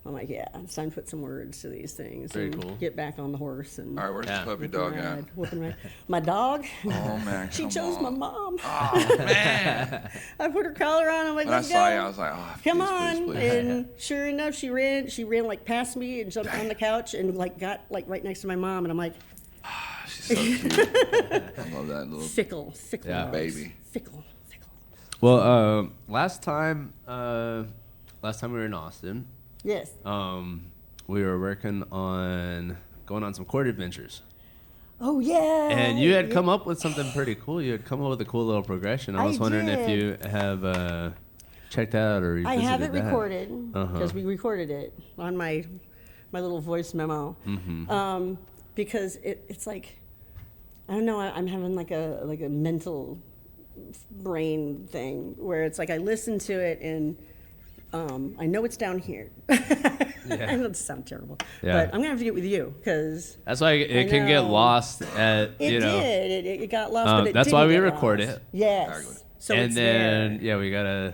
I'm like, yeah, it's time to put some words to these things Very and cool. get back on the horse and. All right, where's Yeah. the puppy whoop dog and at? ride, whoop and ride. My dog. Oh, man, She come chose my on. mom. Oh, man. I put her collar on. I'm like, When I let's saw go. you, I was like, oh, Come please, on, please, please. and sure enough, she ran like past me and jumped on the couch and like got like right next to my mom, and I'm like, She's so cute. I love that little fickle Yeah. dogs. baby. fickle. Well, last time we were in Austin, Yes. we were working on going on some chord adventures. Oh yeah. And you had come up with something pretty cool. You had come up with a cool little progression. I I was wondering if did. you have checked that out or I revisited have it that. recorded Uh-huh. because we recorded it on my little voice memo. Mm-hmm. Because it's like, I don't know. I'm having like a mental brain thing where it's like I listen to it and I know it's down here. I know it sounds terrible, Yeah. but I'm gonna have to do it with you because That's why it I can get know. lost at, it you know. did. It got lost, but it that's didn't why we get record lost. it. Yes. Exactly. So and it's then, there. yeah, we got to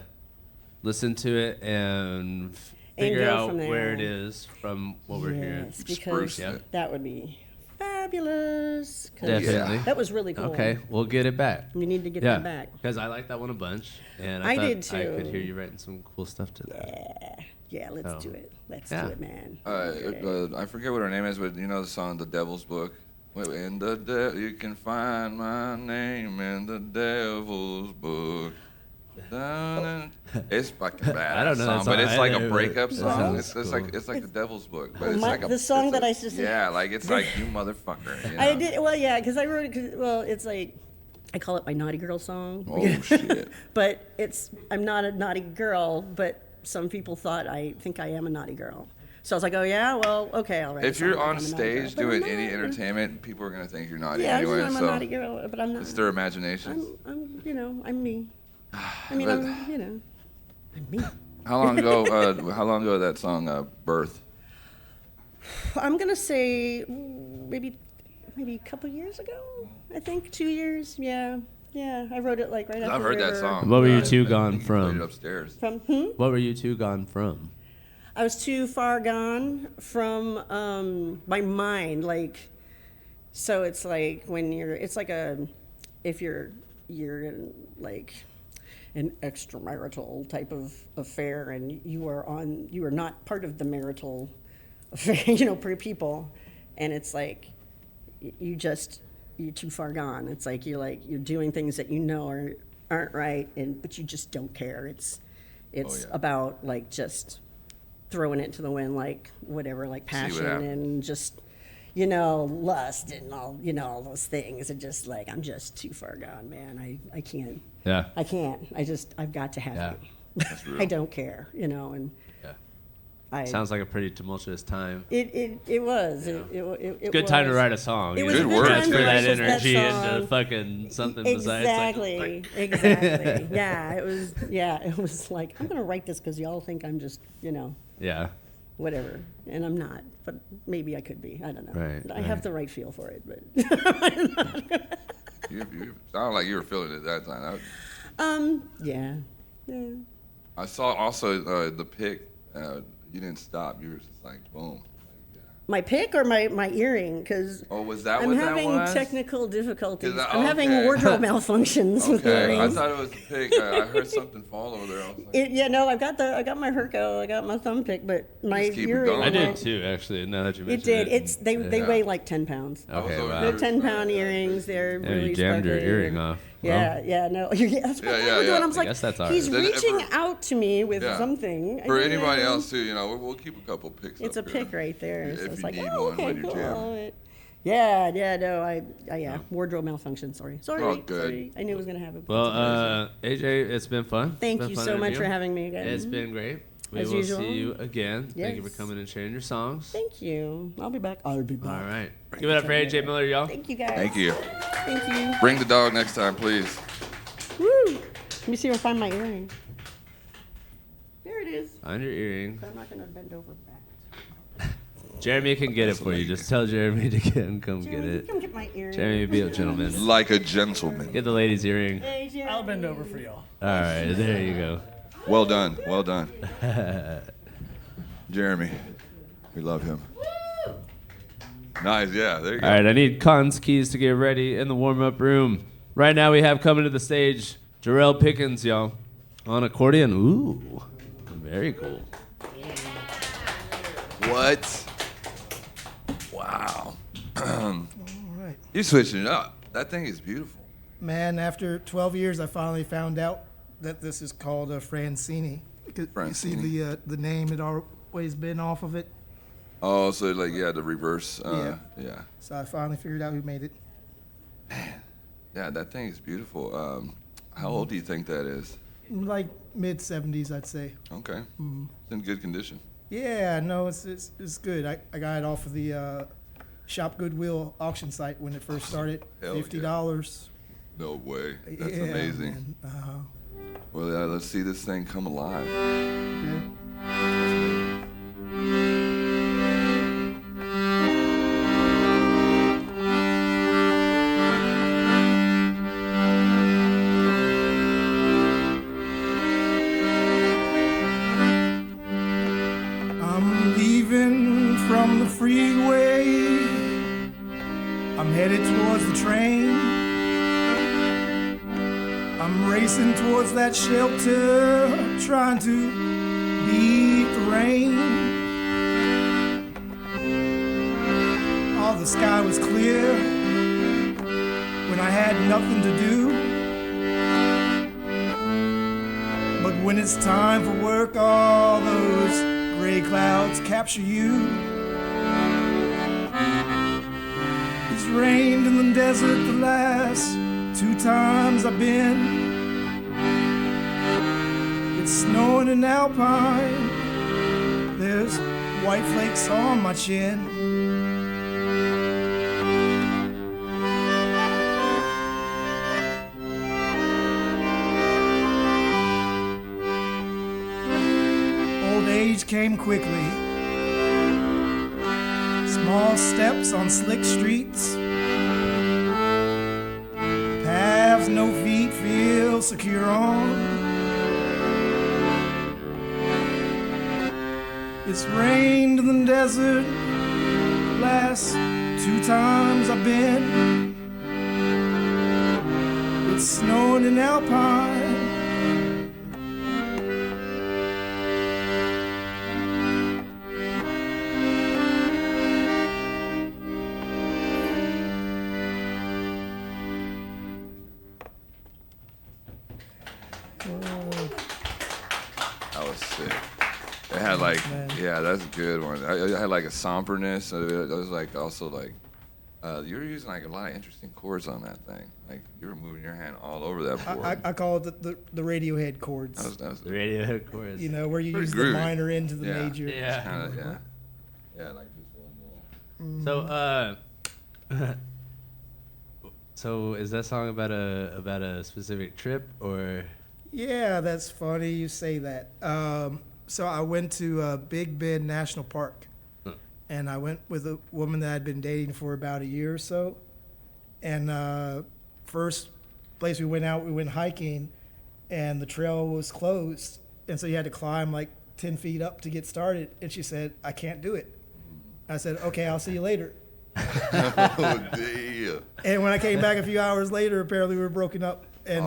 listen to it and figure go out from where it there. is from what we're hearing. Yes, Spruce because it. that would be fabulous. 'cause Definitely. That was really cool. Okay, we'll get it back. We need to get Yeah, that back. because I like that one a bunch, and I thought did I could too. hear you writing some cool stuff to that. Yeah, let's Oh. do it. Let's Yeah. do it, man. Let's do it. I forget what her name is, but you know the song "The Devil's Book." Wait, in the you can find my name in the Devil's Book. It's fucking bad. I don't know that song, but song it's like either, a but breakup it song. sounds It's like it's like the Devil's Book, but it's My- like a the song it's that a- I used to sing- Yeah, like it's like you motherfucker. You know? I did well, yeah, because I wrote it. Well, it's like I call it my naughty girl song. Oh shit. But I'm not a naughty girl, but some people thought I think I am a naughty girl. So I was like, oh yeah, well, okay, all right. If you're on stage doing any entertainment, people are gonna think you're naughty yeah, anyway. I'm a So naughty girl, but I'm not. it's their imagination. I'm I'm me. I mean, But- I'm me. How long ago? How long ago that song birth? I'm gonna say maybe a couple years ago. I think 2 years. Yeah. I wrote it like right after. I've heard the that river. song. What were you I two think gone you played from? it upstairs. From What were you two gone from? I was too far gone from my mind. Like, so it's like when it's like if you're in like an extramarital type of affair and you are not part of the marital affair, per people, and it's like you you're too far gone. It's like you're doing things that you know aren't right, but you just don't care. It's about like just throwing it to the wind, like whatever, like passion and just lust and all those things. And just like I'm just too far gone, man. I can't. Yeah. I can't. I've got to have it. I don't care, and. Sounds like a pretty tumultuous time. It was. It good time to write a song. It was Good work. Transfer that that energy song. into fucking something Exactly. besides. Exactly. Yeah. It was. Yeah. It was like I'm gonna write this because y'all think I'm just Yeah. whatever, and I'm not. But maybe I could be. I don't know. Right, I have the right feel for it, but. You sound like you were feeling it that time. Yeah. I saw also the pick. You didn't stop. You were just like, boom. My pick or my earring? Because Oh, was that I'm what having that was? technical difficulties. Is that- I'm having okay. wardrobe malfunctions with Okay, I earrings. thought it was the pick. I heard something fall over there. I was like, No, I got my Herco, I got my thumb pick, but my Just keep it earring. going. I did too, actually. Now that you It mentioned did. it. It's they weigh like 10 pounds. Okay, over wow. They're 10-pound earrings. They're Yeah, really you jammed your sparkly. earring off. Yeah, no. That's what Yeah, they yeah, were doing. yeah. I was I like, guess that's ours. he's Then reaching for- out to me with Yeah. something. For I didn't anybody know. else too, we'll keep a couple picks. It's up a there. pick right there. If So it's you like, need oh, one okay, when you're cool. jamming. Yeah. Wardrobe malfunction. Sorry. Oh, good. Sorry. I knew it was gonna happen. Well, AJ, it's been fun. Thank It's been you fun so much interview. for having me again. It's been great. We As will usual. see you again. Thank you for Yes. coming and sharing your songs. Thank you. I'll be back. I'll be back. All right. Give it up for AJ Miller, y'all. Thank you guys. Thank you. Thank you. Bring the dog next time, please. Woo! Let me see if I find my earring. There it is. On your earring. I'm not gonna bend over back. Jeremy can get it for you. Just tell Jeremy to come get Jeremy, it. come get my earring. Jeremy, be a gentleman. Like a gentleman. Get the lady's earring. Hey, Jeremy. I'll bend over for y'all. All right, there you go. Well done. Well done. Jeremy, we love him. Nice. Yeah. There you go. All right, I need Con's keys to get ready in the warm-up room. Right now, we have coming to the stage Jarrell Pickens, y'all, on accordion. Ooh, very cool. What? Wow. All right. You switching it up. That thing is beautiful. Man, after 12 years, I finally found out that this is called a Francini. You see Francini. the name had always been off of it. Oh, so like the reverse. Yeah. So I finally figured out who made it. Yeah, that thing is beautiful. How old do you think that is? Like mid 70s, I'd say. Okay. It's in good condition. Yeah, no, it's good. I got it off of the Shop Goodwill auction site when it first started. Hell yeah. $50. No way. That's Yeah, amazing. man. Well, let's see this thing come alive. Okay. I'm leaving from the freeway. I'm headed towards the train. I'm racing towards that shelter, trying to beat the rain. All the sky was clear when I had nothing to do. But when it's time for work, all those gray clouds capture you. It's rained in the desert the last 2 times I've been. It's snowing in Alpine. There's white flakes on my chin. Old age came quickly. Small steps on slick streets. Paths no feet feel secure on. It's rained in the desert last 2 times I've been. It's snowing in Alpine. sick. It had like, Man. yeah, that's a good one. It had like a somberness. It was like also like, you were using like a lot of interesting chords on that thing. Like you were moving your hand all over that board. I call it the Radiohead chords. That was The radio chorus. You know, where you Pretty use groovy. the minor into the Yeah. major. Yeah. kinda, yeah, like just one more. So, so is that song about a specific trip or? Yeah, that's funny you say that. So I went to Big Bend National Park, and I went with a woman that I'd been dating for about a year or so. And first place we went out, we went hiking, and the trail was closed, and so you had to climb like 10 feet up to get started. And she said, "I can't do it." I said, "Okay, I'll see you later." Oh, damn. And when I came back a few hours later, apparently we were broken up. And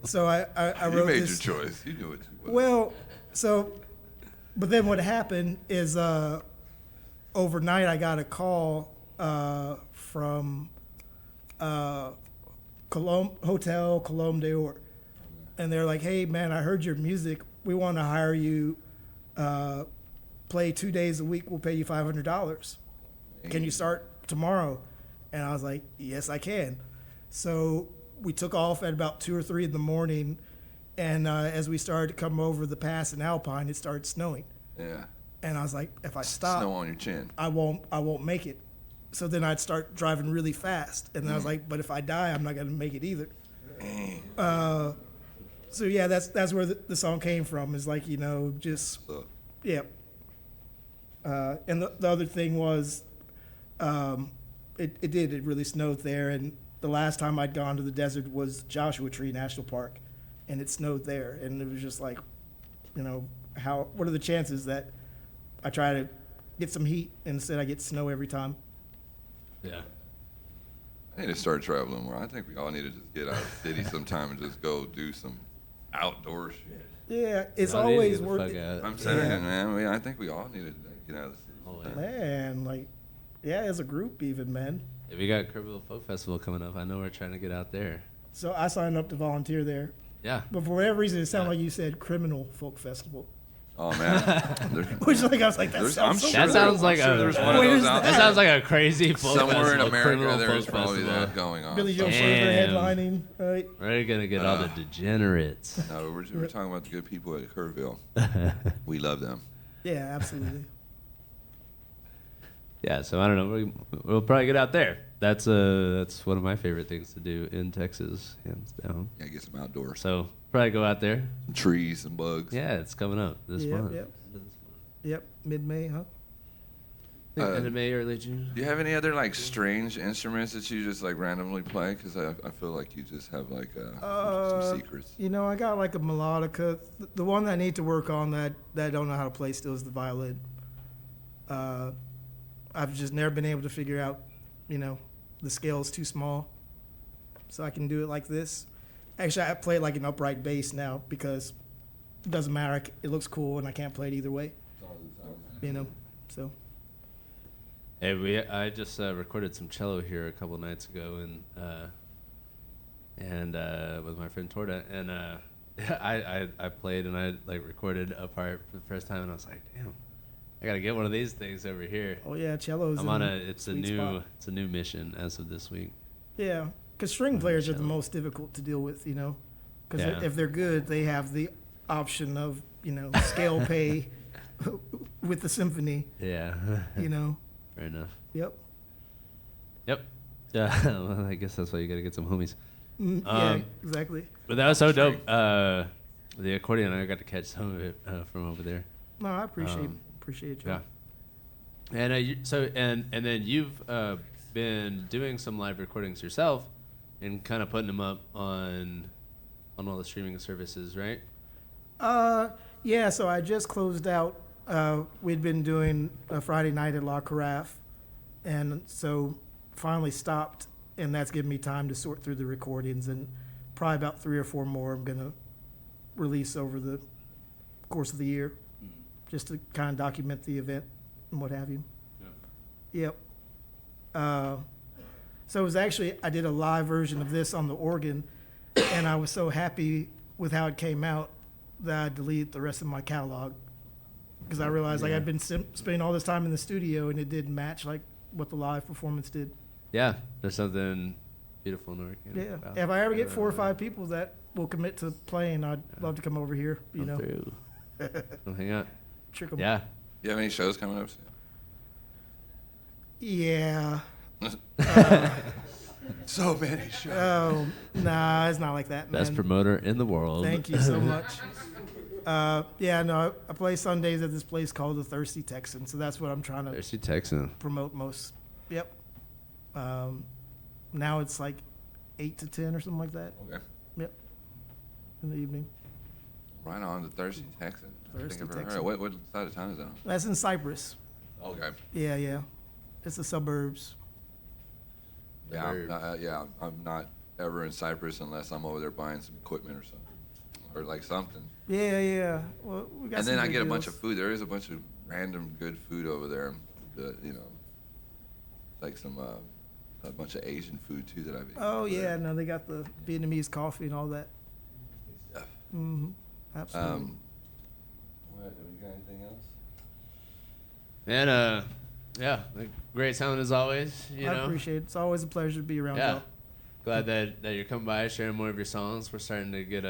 so I You wrote made this. your choice. You knew it too well. Well, so, but then what happened is overnight I got a call from Hotel Colombe d'Or. And they're like, "Hey, man, I heard your music. We want to hire you, play 2 days a week. We'll pay you $500. Can you start tomorrow?" And I was like, "Yes, I can." So we took off at about 2 or 3 in the morning. And as we started to come over the pass in Alpine, it started snowing. Yeah. And I was like, if I stop, Snow on your chin. I won't make it. So then I'd start driving really fast. And I was like, but if I die, I'm not going to make it either. So yeah, that's where the song came from, is like, you know, just, yeah. And the other thing was, it really snowed there. And the last time I'd gone to the desert was Joshua Tree National Park, and it snowed there. And it was just like, you know, what are the chances that I try to get some heat and instead I get snow every time? Yeah. I need to start traveling more. I think we all need to just get out of the city sometime and just go do some outdoor shit. Yeah, it's I need to always get the worth fuck it. out. I'm saying, man. I think we all need to get out of the city. Oh, yeah. Man, like, yeah, as a group even, man. If we got Kerrville Folk Festival coming up, I know we're trying to get out there. So I signed up to volunteer there. Yeah. But for whatever reason, it sounded like you said Criminal Folk Festival. Oh man, Which, like, I was like, that There's- sounds so That weird. sounds like I'm sure a. there's one of Where those is out That there. sounds like a crazy folk Somewhere in festival, America, criminal there's folk probably festival. that going on. Billy Joe Damn. Further headlining, right? We're gonna get all the degenerates. No, we're talking about the good people at Kerrville. We love them. Yeah, absolutely. Yeah, so I don't know. We'll probably get out there. That's one of my favorite things to do in Texas, hands down. Yeah, get some outdoors. So probably go out there. Trees and bugs. Yeah, it's coming up this Yep, month. yep. Yep, mid-May, huh? End of May, early June. Do you have any other like strange instruments that you just like randomly play? Because I feel like you just have like some secrets. You know, I got like a melodica. The one that I need to work on that I don't know how to play still is the violin. I've just never been able to figure out, you know, the scale is too small. So I can do it like this. Actually, I play it like an upright bass now because it doesn't matter. It looks cool and I can't play it either way. You know, so. Hey, I just recorded some cello here a couple nights ago, and with my friend Torda, and I played and I like recorded a part for the first time, and I was like, damn, I gotta get one of these things over here. Oh yeah, cello's. I'm on in it's a sweet new spot. it's a new mission as of this week. Yeah, because string players are the cello. most difficult to deal with, you know, because Yeah. if they're good, they have the option of, you know, scale pay with the symphony, Yeah, you know. fair enough. Yep. Yep. Yeah, well, I guess that's why you gotta get some homies. Yeah, exactly. But that was so dope. The accordion, I got to catch some of it from over there. No, I appreciate you. Yeah. And and then you've been doing some live recordings yourself, and kind of putting them up on all the streaming services, right? Yeah, so I just closed out. We'd been doing a Friday night at La Carafe, and so finally stopped, and that's given me time to sort through the recordings, and probably about 3 or 4 more I'm going to release over the course of the year, just to kind of document the event and what have you. Yep. So it was actually, I did a live version of this on the organ, and I was so happy with how it came out that I deleted the rest of my catalog because I realized like I'd been spending all this time in the studio and it didn't match like what the live performance did. Yeah, there's something beautiful and organic. Yeah. about If I ever get 4 or 5 people that will commit to playing, I'd love to come over here. You come know, through. Come hang out. trick 'em. Yeah. You have any shows coming up? Yeah. So many shows. Oh, nah, it's not like that, man. Best promoter in the world. Thank you so much. Yeah, no, I play Sundays at this place called the Thirsty Texan, so that's what I'm trying to Thirsty Texan. promote most. Yep. Now it's like 8 to 10 or something like that. Okay. Yep. In the evening. Right on, the Thirsty Texan. I think Thirsty I've ever heard. Texan. What side of town is that on? That's in Cyprus. Okay. Yeah, yeah. It's the suburbs. Yeah, Suburbs. I'm not ever in Cyprus unless I'm over there buying some equipment or something, or like something. Yeah, yeah. Well, we got And some then I good get a bunch deals. of food. There is a bunch of random good food over there. That, you know, like some a bunch of Asian food too that I've eaten. Oh over yeah, there. no, they got the Vietnamese coffee and all that. Stuff. Mm-hmm. Absolutely. What, you got anything else? And yeah, like, great sound as always. You I know. appreciate it. It's always a pleasure to be around Yeah. y'all. Glad that you're coming by, sharing more of your songs. We're starting to get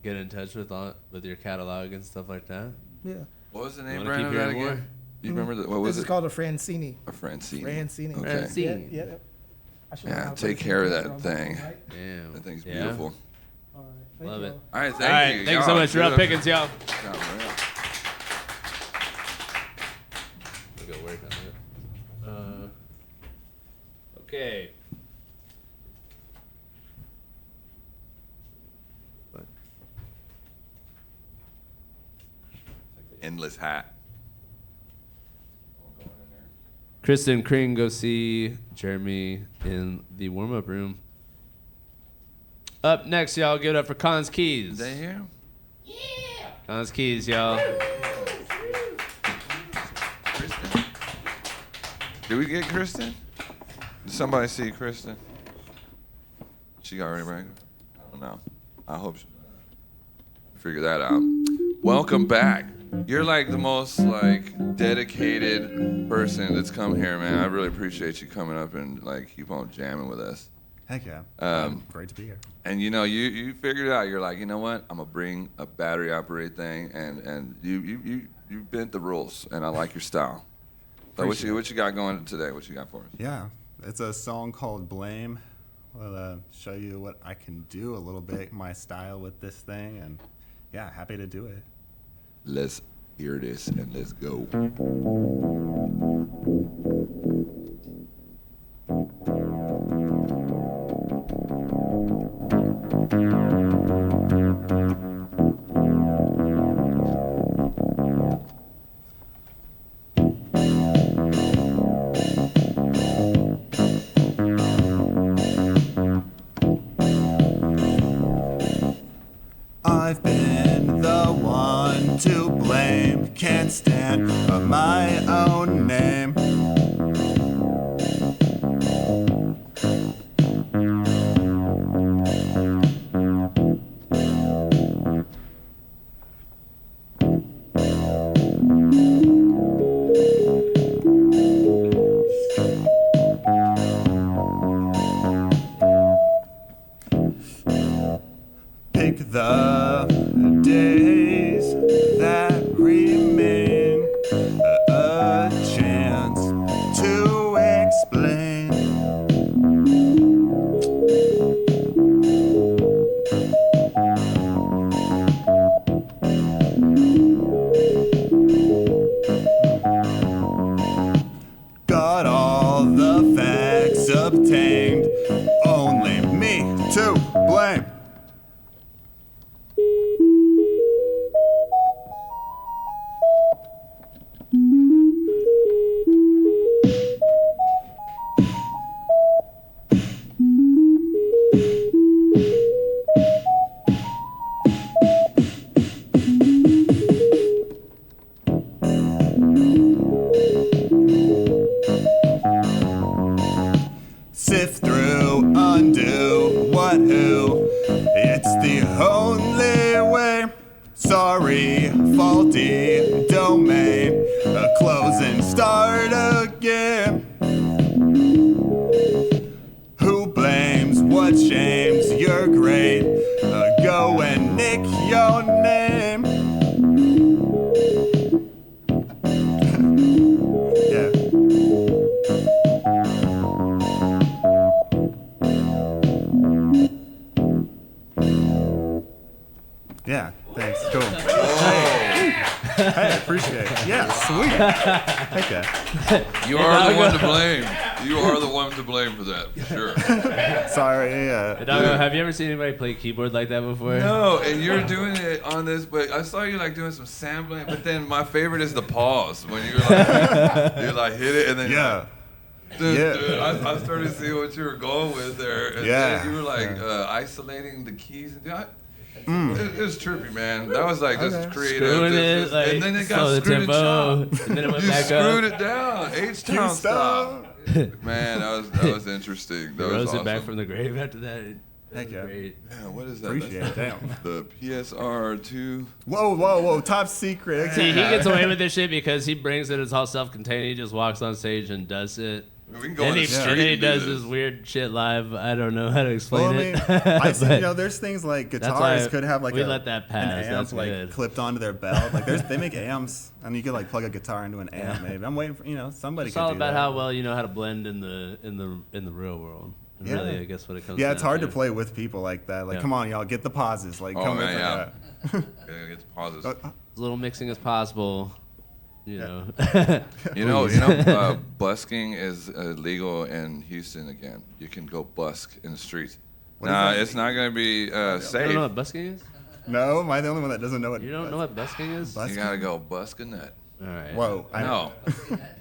get in touch with your catalog and stuff like that. Yeah. What was the You name wanna brand keep of that hearing again? more? You remember what was This is it? called a Francini. A Francini. Francini. Okay. Francini. Yeah, yeah. I should Yeah, know how take Francini care of comes that from, thing. right? Damn. That thing's Yeah. beautiful. All right. Thank Love you it. all. All right, thank All right, you. thank you so Y'all, much. You're up good. Pickens, y'all. Job, man. We'll go work on that. Okay. What? Endless hat. Kristen Kring, go see Jeremy in the warm-up room. Up next, y'all, give it up for Cons Keys. Is they here? Cons Keys, y'all. Kristen? Did we get Kristen? Did somebody see Kristen? She got ready, right? I don't know. I hope she figure that out. Welcome back. You're like the most like dedicated person that's come here, man. I really appreciate you coming up and like keep on jamming with us. Heck yeah. Great to be here. And you know, you figured it out. You're like, you know what? I'm gonna bring a battery operated thing, and you bent the rules, and I like your style. So what you got going today? What you got for us? Yeah, it's a song called Blame. I'll show you what I can do a little bit, my style with this thing, and yeah, happy to do it. Let's hear this and let's go. I've been the one to blame, can't stand my own name. Pick the days that remain, a chance to explain. Got all the facts obtained, only me to blame. Sift through, undo, what, who. It's the only way. domain, close and start again. Who blames? What shames? You're great. Go and nick your name. Yeah. Yeah, thanks. Cool. Hey, appreciate it. Yeah, sweet. Okay. You are the one to blame. You are the one to blame for that, for sure. Sorry. Doggo, have you ever seen anybody play keyboard like that before? No, and you're doing it on this, but I saw you like doing some sampling. But then my favorite is the pause when you're like hit it and then Yeah. Dude, I started seeing what you were going with there. And Yeah. then you were like isolating the keys. And it was trippy, man. That was like just creative. Screwing it, like, and then it slow got the screwed tempo, and chopped. and then it went You back screwed up. it down. H-Town style. Man, that was interesting. That was Rose awesome. it back from the grave after that. Heck yeah. Great. Yeah, what is that? Appreciate it. Damn. The PSR2. Whoa. Top secret. See, he gets away with this shit because he brings it as all self-contained. He just walks on stage and does it. We can go And on the he, street and then he and do does this. this weird shit live. I don't know how to explain Well, I it. mean, I see, But there's things like that's guitars why could have like we a, let that pass. an amp That's like good. clipped onto their belt. Like they make amps, and you could like plug a guitar into an amp. Maybe I'm waiting for somebody. It's could all do about that. how well you know how to blend in the real world. Yeah. Really, I guess what it comes. Yeah, it's down hard to play with people like that. Like, Yeah. come on, y'all, get the pauses. Like, Oh, come man, with yeah. yeah. Yeah, it's pauses. As little mixing as possible. You know. Busking is illegal in Houston again. You can go busk in the streets. What is Nah, that? it's not gonna be You don't safe. know what busking is? No, am I the only one that doesn't know what? You don't know what busking is? You gotta go busk a nut. All right. Whoa. No,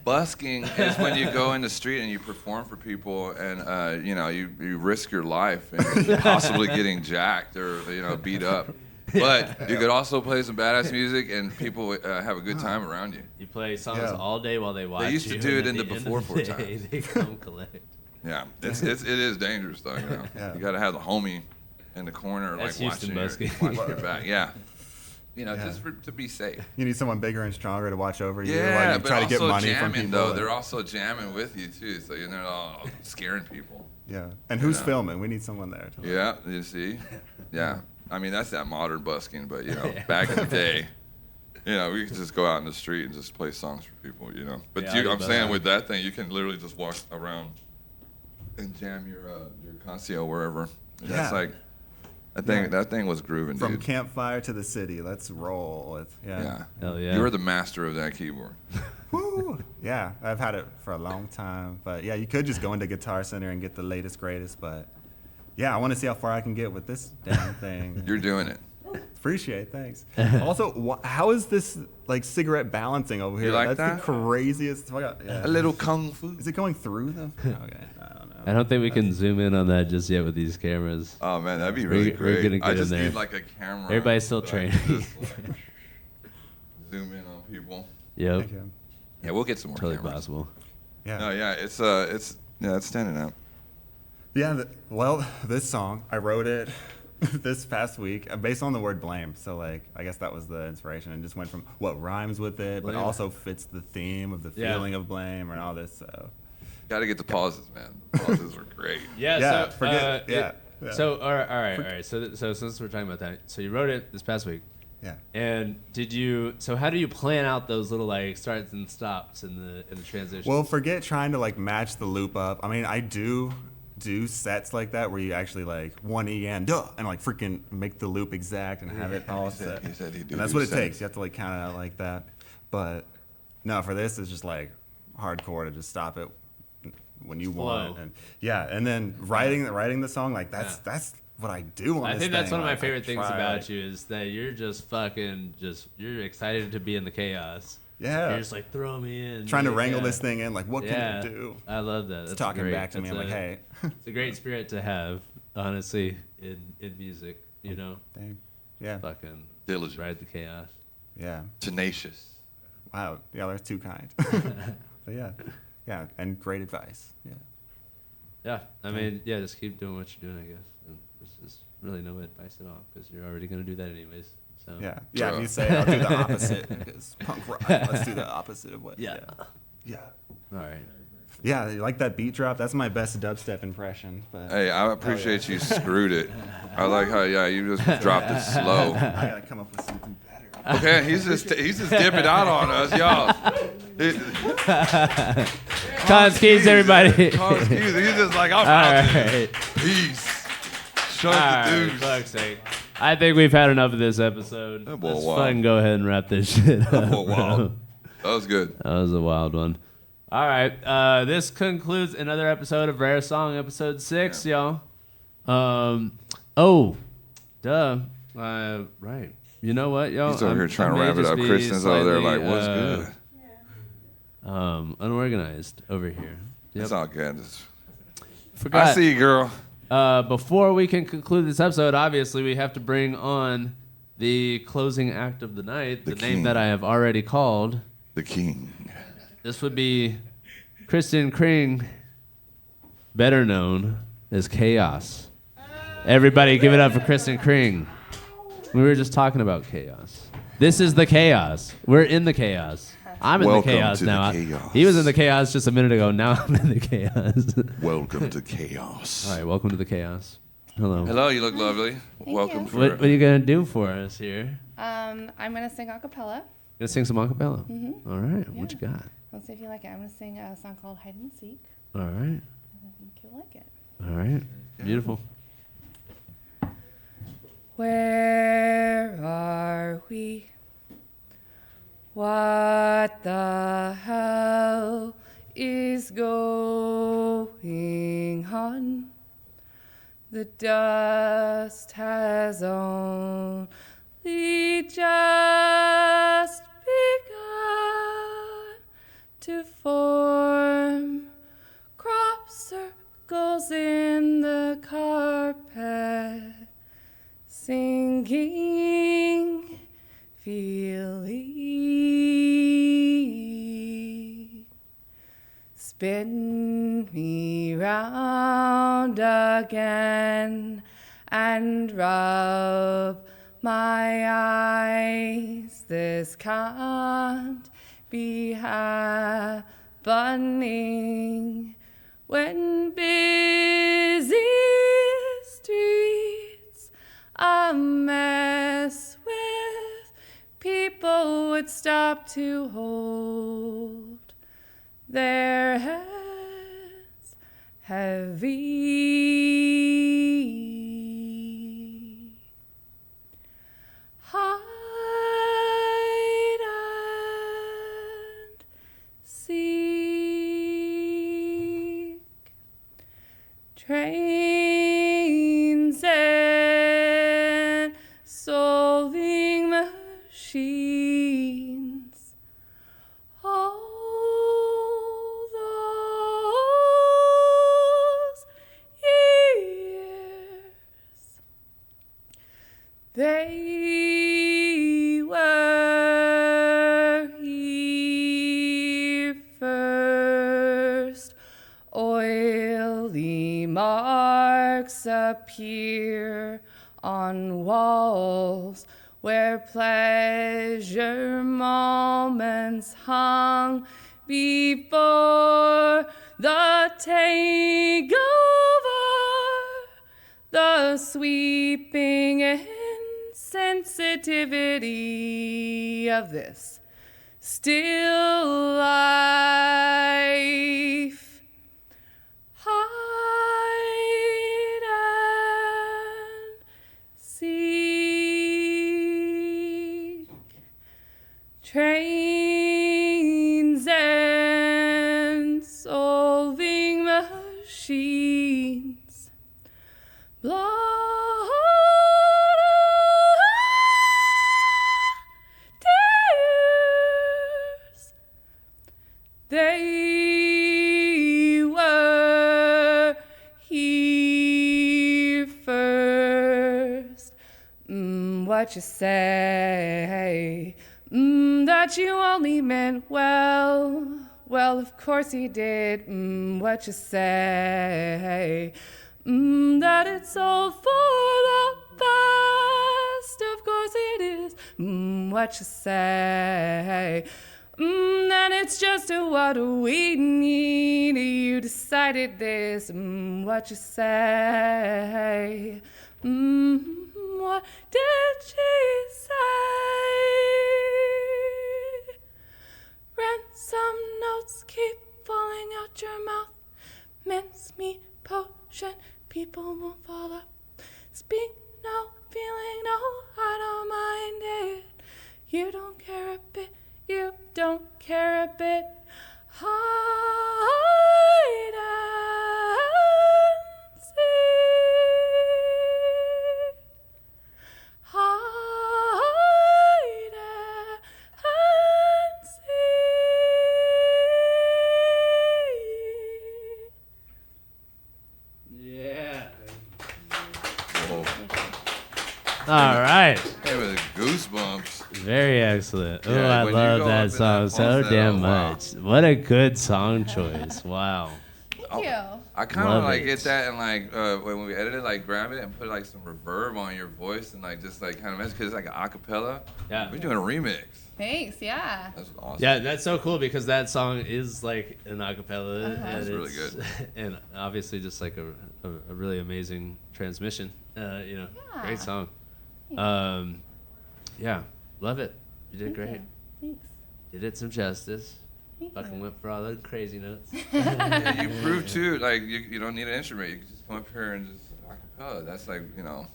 busking is when you go in the street and you perform for people, and you risk your life and possibly getting jacked or beat up. But you could also play some badass music and people have a good time around you. You play songs Yeah. all day while they watch you. used to do and it at in the end of before the four day, times. They come collect. Yeah, it is dangerous though. Yeah. You gotta have the homie in the corner That's like Houston watching busking. your back. Yeah, just to be safe. You need someone bigger and stronger to watch over you while Yeah, you but try to get also money jamming from people. though. They're also jamming with you too, so you're not all scaring people. Yeah. And who's Yeah. filming? We need someone there. To Yeah, you see. Yeah, I mean that's that modern busking, but back in the day, we could just go out in the street and just play songs for people, But Yeah, I'm saying with that thing, you can literally just walk around and jam your Casio wherever. And That's Yeah. like, that thing was grooving, From dude. campfire to the city. Let's roll. Yeah. Hell yeah. You were the master of that keyboard. Woo. Yeah, I've had it for a long time. But yeah, you could just go into Guitar Center and get the latest, greatest. But yeah, I want to see how far I can get with this damn thing. You're doing it. Appreciate, thanks. Also, how is this like cigarette balancing over here? You like That's that? the craziest. Yeah. A little kung fu. Is it going through them? Okay, I don't know. I don't think we can zoom in on that just yet with these cameras. Oh man, that'd be really We're great. gonna get I in just there. need like a camera. Everybody's still that I can training. just, like, zoom in on people. Yep. Okay. Yeah, we'll get some more Totally cameras. possible. Yeah. No, yeah, it's standing out. Yeah, well, this song, I wrote it this past week based on the word blame. So, like, I guess that was the inspiration and just went from what rhymes with it, but Blame. also fits the theme of the Yeah. feeling of blame and all this. So, Got to get the pauses, man. The pauses are great. Yeah. Yeah, So, forget- yeah. So all right. So since we're talking about that, so you wrote it this past week, yeah. and so how do you plan out those little like starts and stops in the transition? Well, forget trying to, like, match the loop up. I mean, I do sets like that where you actually, like, 1 E and duh, and, like, freaking make the loop exact and have it all set. he said he'd do And that's two what it sets. takes. You have to, like, count it out like that. But, no, for this, it's just, like, hardcore to just stop it when you want. Flow. And yeah, and then writing the song, like, that's what I do on I this think that's thing. one of my Like, I favorite things try, about like- you is that you're just you're excited to be in the chaos. Yeah. You're just like throw me in. Trying to dude, wrangle yeah. this thing in, like, what Yeah, can I do? I love that. It's That's talking great. back to me. I'm That's like, hey. It's a great spirit to have, honestly, in music. Dang. Yeah. Fucking Diligent. ride the chaos. Yeah. Tenacious. Wow. Yeah, that's too kind. But yeah. Yeah. And great advice. Yeah. Yeah, I mean, yeah, just keep doing what you're doing, I guess. And there's just really no advice at all because you're already gonna do that anyways. Yeah. Yeah. If you say I'll do the opposite, because punk rock. Let's do the opposite of what. Yeah. Yeah. All right. Yeah. You like that beat drop? That's my best dubstep impression. But Hey, I appreciate you screwed it. I like how you just dropped it slow. I gotta come up with something better. Okay, he's just dipping out on us, y'all. Cons keys, everybody. Cons keys. He's just like, I'm All out right. there. Peace. Shut All the right, dudes. fuck's sake. I think we've had enough of this episode. That was Let's wild. fucking go ahead and wrap this shit up. Oh, wow. That was good. That was a wild one. All right. This concludes another episode of Rare Song, episode 6, y'all. Oh, duh. Right. You know what, y'all? He's over here trying to I may wrap it just up. be Kristen's over there like, what's slightly, good? Unorganized over here. Yep. It's all good. Forgot. I see you, girl. Before we can conclude this episode, obviously we have to bring on the closing act of the night, the name king. that I have already called. The king. This would be Kristen Kring, better known as Chaos. Everybody give it up for Kristen Kring. We were just talking about chaos. This is the chaos. We're in the chaos. I'm in Welcome the chaos to the now. chaos. He was in the chaos just a minute ago. Now I'm in the chaos. Welcome to chaos. All right, welcome to the chaos. Hello. Hello, you look lovely. Welcome you. for What are you going to do for us here? I'm gonna sing a cappella. Gonna sing some acapella? All right, what you got? Let's see if you like it. I'm gonna sing a song called Hide and Seek. All right, And I think you'll like it. all right. Beautiful. Where are we? What the hell is going on? The dust has only just begun to form crop circles in the carpet, singing, feeling. Spin me round again and rub my eyes. This can't be happening when busy streets a mess with people would stop to hold their heads heavy. Hide and seek. Trains and solving machines. All those years, they were here first. Oily marks appear on walls where pleasure moments hung before the takeover. The sweeping insensitivity of this still life. Hide and seek. Trains and solving machines. Blood tears. They were here first. What you say? That you only meant well. Well, of course he did. What you say? That it's all for the best. Of course it is. what you say. Then it's just what we need. You decided this, what you say. What did she say? Ransom notes keep falling out your mouth. Mincemeat potion, people won't follow. Speak no, feeling no, I don't mind it. You don't care a bit, you don't care a bit. Hide and seek. Hide and seek. Yeah. Whoa. All right. Hey, with goosebumps. Very excellent. Oh, Yeah, I when you love go that up in song that so falsetto, damn wow. much. What a good song choice. Wow. Thank you. I kind Love of like it. get that and like when we edit it, like grab it and put like some reverb on your voice and like just like kind of mess because it's like an acapella. Yeah. We're doing a remix. Thanks, yeah. That's awesome. Yeah, that's so cool because that song is like an acapella. And That's really it's- good. And obviously just like a really amazing transmission. Yeah. Great song. Yeah, love it. You did great. Thanks. You did some justice. Thank Fucking you. went for all the crazy notes. Yeah, you prove too, like you don't need an instrument. You can just come up here and just acapella. That's like that's Good,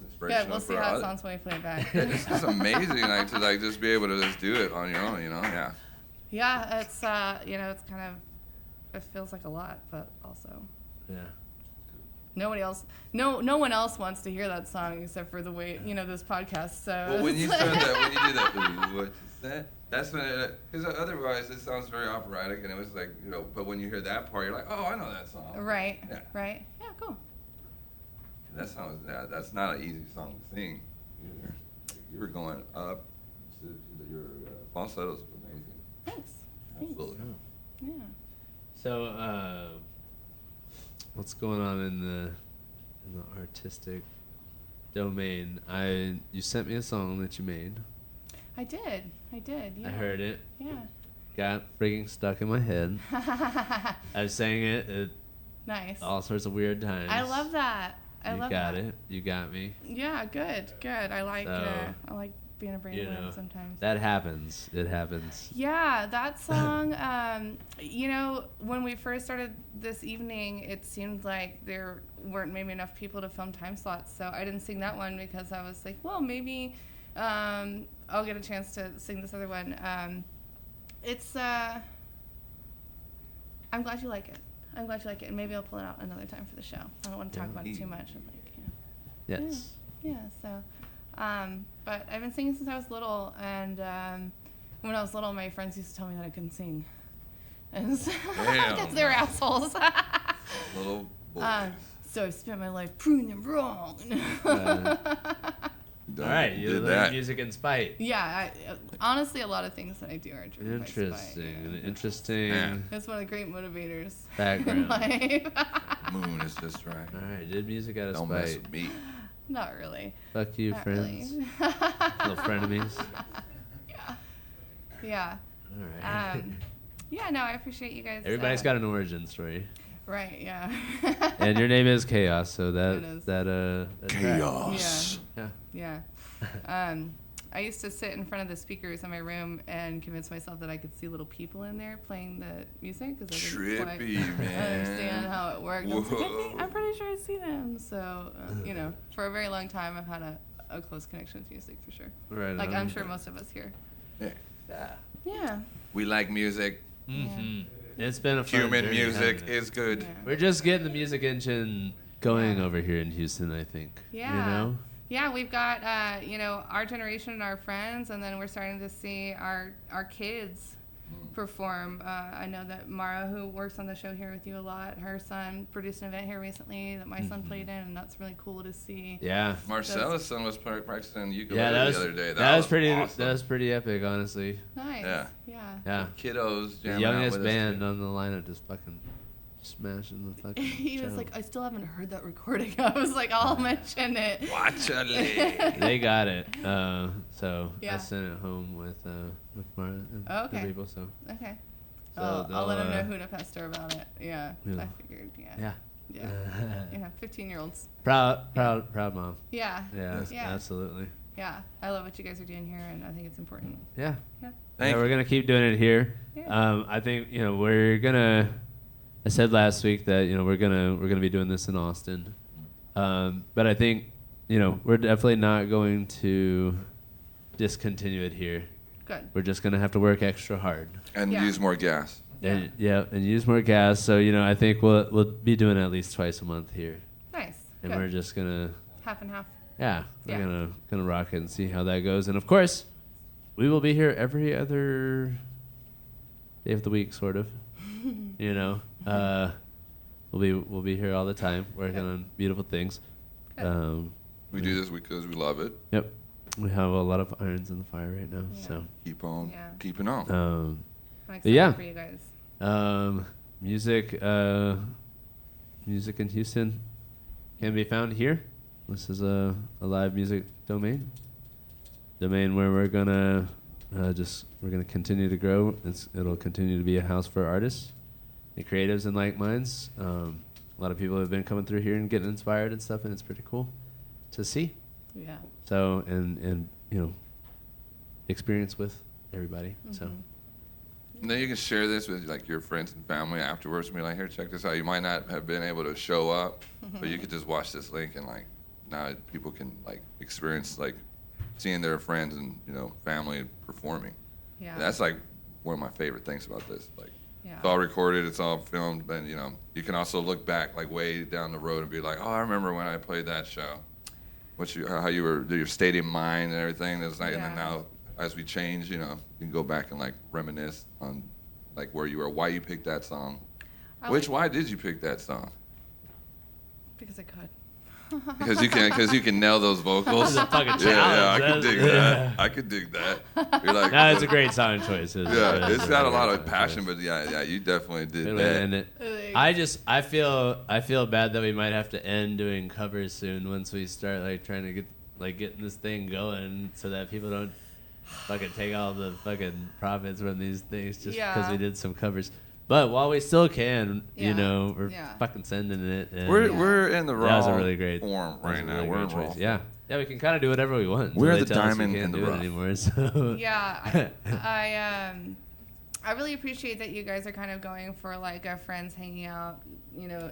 inspirational we'll see for how it other- sounds when we play it back. It's amazing, like to like just be able to just do it on your own. Yeah. Yeah, it's it's kind of, it feels like a lot, but also Yeah. no one else wants to hear that song except for the way this podcast. So Well, when you it's start like- that, when you do that, what you said, that's when because otherwise it sounds very operatic and it was like but when you hear that part, you're like, oh, I know that song. right, Yeah. right, yeah, cool. That song, that's not an easy song to sing either. You were going up. Your falsettos were amazing. Thanks. Absolutely. Yeah. So, what's going on in the artistic domain? You sent me a song that you made. I did. Yeah. I heard it. Yeah. Got freaking stuck in my head. I sang it at Nice. all sorts of weird times. I love that. I You love got that. it. You got me. Yeah, good. I like So, being a brain You wind know, sometimes. that happens. It happens. Yeah, that song, when we first started this evening, it seemed like there weren't maybe enough people to film time slots. So I didn't sing that one because I was like, well, maybe I'll get a chance to sing this other one. I'm glad you like it. And maybe I'll pull it out another time for the show. I don't want to talk about it too much. Yes. Yeah, so, but I've been singing since I was little, and when I was little, my friends used to tell me that I couldn't sing. And so, because they were assholes. Little boys. So I've spent my life proving them wrong. All right, you did learn that. music in spite. Yeah, honestly, a lot of things that I do are driven by spite, Interesting. yeah. An interesting Yeah. It's one of the great motivators background. in life. Moon is just right. All right, did music out of Don't mess spite. with me. Not really. Fuck you, Not friends. really. Little frenemies. Yeah. All right. Yeah, no, I appreciate you guys. Everybody's got an origin story. Right, yeah. And your name is Chaos, so It is. that Chaos. Yeah. I used to sit in front of the speakers in my room and convince myself that I could see little people in there playing the music because I didn't quite Trippy, man. understand how it worked. I was like, Whoa. I'm pretty sure I see them. So, for a very long time, I've had a close connection with music for sure. Right Like on. I'm sure most of us here. Yeah. Yeah. We like music. Mm-hmm. It's been a fun Human journey music having it. is good. Yeah. We're just getting the music engine going Yeah. over here in Houston, I think. Yeah. You know? Yeah, we've got our generation and our friends, and then we're starting to see our kids perform. I know that Mara, who works on the show here with you a lot, her son produced an event here recently that my son played in, and that's really cool to see. Yeah. Marcella's son was practicing ukulele Yeah, that was the other day. that was pretty awesome. that was pretty epic, honestly. Nice. Yeah. Yeah. Yeah. Kiddos The jamming youngest out with us, band too. on the lineup just fucking smashing the fucking. He was channel. like, I still haven't heard that recording. I was like, I'll mention it. Watch it. They got it. So I Yeah. sent it home with Mara and Oh, okay. the people. So Okay. So I'll let him they'll, know who to pester about it. Yeah. yeah. I figured. Yeah. yeah. Yeah. 15-year-olds. Proud mom. Yeah. Yeah, Yeah. absolutely. Yeah. I love what you guys are doing here, and I think it's important. Yeah. Yeah. Thank We're gonna keep doing it here. Yeah. I think we're gonna. I said last week that we're gonna be doing this in Austin, but I think we're definitely not going to discontinue it here. Good. We're just gonna have to work extra hard. And Yeah. use more gas. And use more gas. So I think we'll be doing it at least twice a month here, Nice. and Good. we're just gonna half and half. we're Yeah. gonna rock it and see how that goes. And of course, we will be here every other day of the week, sort of. We'll be here all the time working on beautiful things. We do this because we love it. Yep, we have a lot of irons in the fire right now. Yeah. So Keep on Yeah. keeping on. I'm but excited yeah, for you guys. music in Houston can be found here. This is a live music domain where we're gonna continue to grow. It'll continue to be a house for artists and creatives and like minds. A lot of people have been coming through here and getting inspired and stuff, and it's pretty cool to see. Yeah. So and experience with everybody. So Mm-hmm. And then you can share this with like your friends and family afterwards and be like, here, check this out. You might not have been able to show up, but you could just watch this link and like now people can like experience like seeing their friends and family performing. Yeah. That's like one of my favorite things about this. Like Yeah. it's all recorded, it's all filmed, and you can also look back like way down the road and be like, oh, I remember when I played that show. How you were your state of mind and everything. And then Yeah. now as we change, you can go back and like reminisce on like where you were, why you picked that song. Why did you pick that song? Because I could. Because you can nail those vocals. It's a fucking challenge. Yeah, I could That's- dig that. I could dig that. You're like, no, it's a great song choice. Yeah, it's got a lot of great passion, choice. but yeah, you definitely did Good that. way to end it. I feel bad that we might have to end doing covers soon once we start like trying to getting this thing going so that people don't fucking take all the fucking profits from these things just because we did some covers. But while we still can, we're fucking sending it. And We're in the that was a wrong really great form that was right a now. really We're great in choice. wrong Yeah, yeah, we can kind of do whatever we want. until We're they the tell us we diamond can't in the do it rough. anymore. So Yeah, I really appreciate that you guys are kind of going for like a friends hanging out,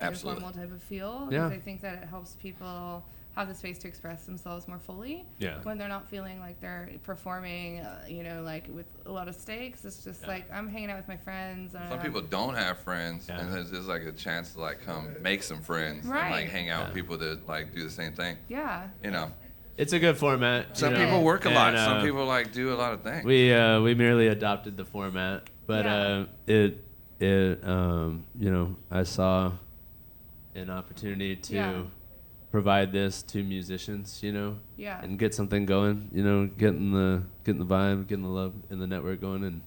Absolutely. informal type of feel. Yeah. Because I think that it helps people have the space to express themselves more fully. Yeah. When they're not feeling like they're performing, like with a lot of stakes. It's just like I'm hanging out with my friends. Some people don't have friends, and there's just like a chance to like come make some friends and like Right. hang out with people that like do the same thing. Yeah. it's a good format. Some you know, people work a lot. and, Some people like do a lot of things. We merely adopted the format, but I saw an opportunity to Yeah. provide this to musicians, Yeah. and get something going, getting the vibe, getting the love in the network going, and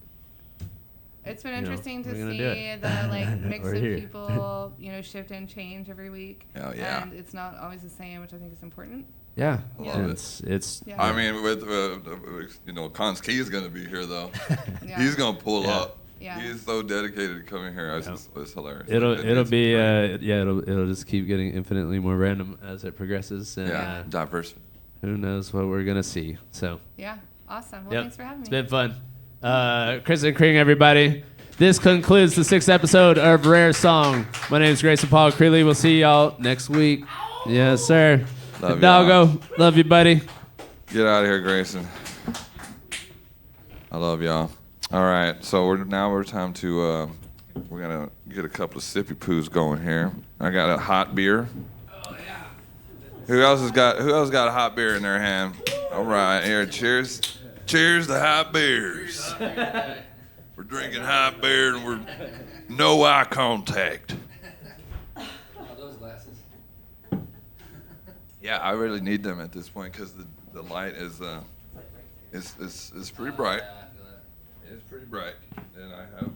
It's been You know, interesting to we're gonna see do it. the like mix We're of here. people, shift and change every week. Hell yeah. And it's not always the same, which I think is important. yeah, Love it's Yeah. I mean, with Cons Key is going to be here though. Yeah. He's going to pull Yeah. up. Yeah. He's so dedicated to coming here. It's hilarious. it'll be it'll just keep getting infinitely more random as it progresses, and yeah, diverse. who knows what we're gonna see. So. Yeah. Awesome. Well, Yep. thanks for having me. It's been fun. Chris and Kring, everybody. This concludes the 6th episode of Rare Song. My name is Grayson Paul Creeley. We'll see y'all next week. Yes, sir. Love Hidalgo, love you, buddy. Get out of here, Grayson. I love y'all. All right, so we're time to we're gonna get a couple of sippy poos going here. I got a hot beer. Oh yeah. Who else got a hot beer in their hand? All right, here, cheers. Cheers to hot beers. We're drinking hot beer and we're no eye contact. Those glasses. Yeah, I really need them at this point because the light is pretty bright. It's pretty bright, and I have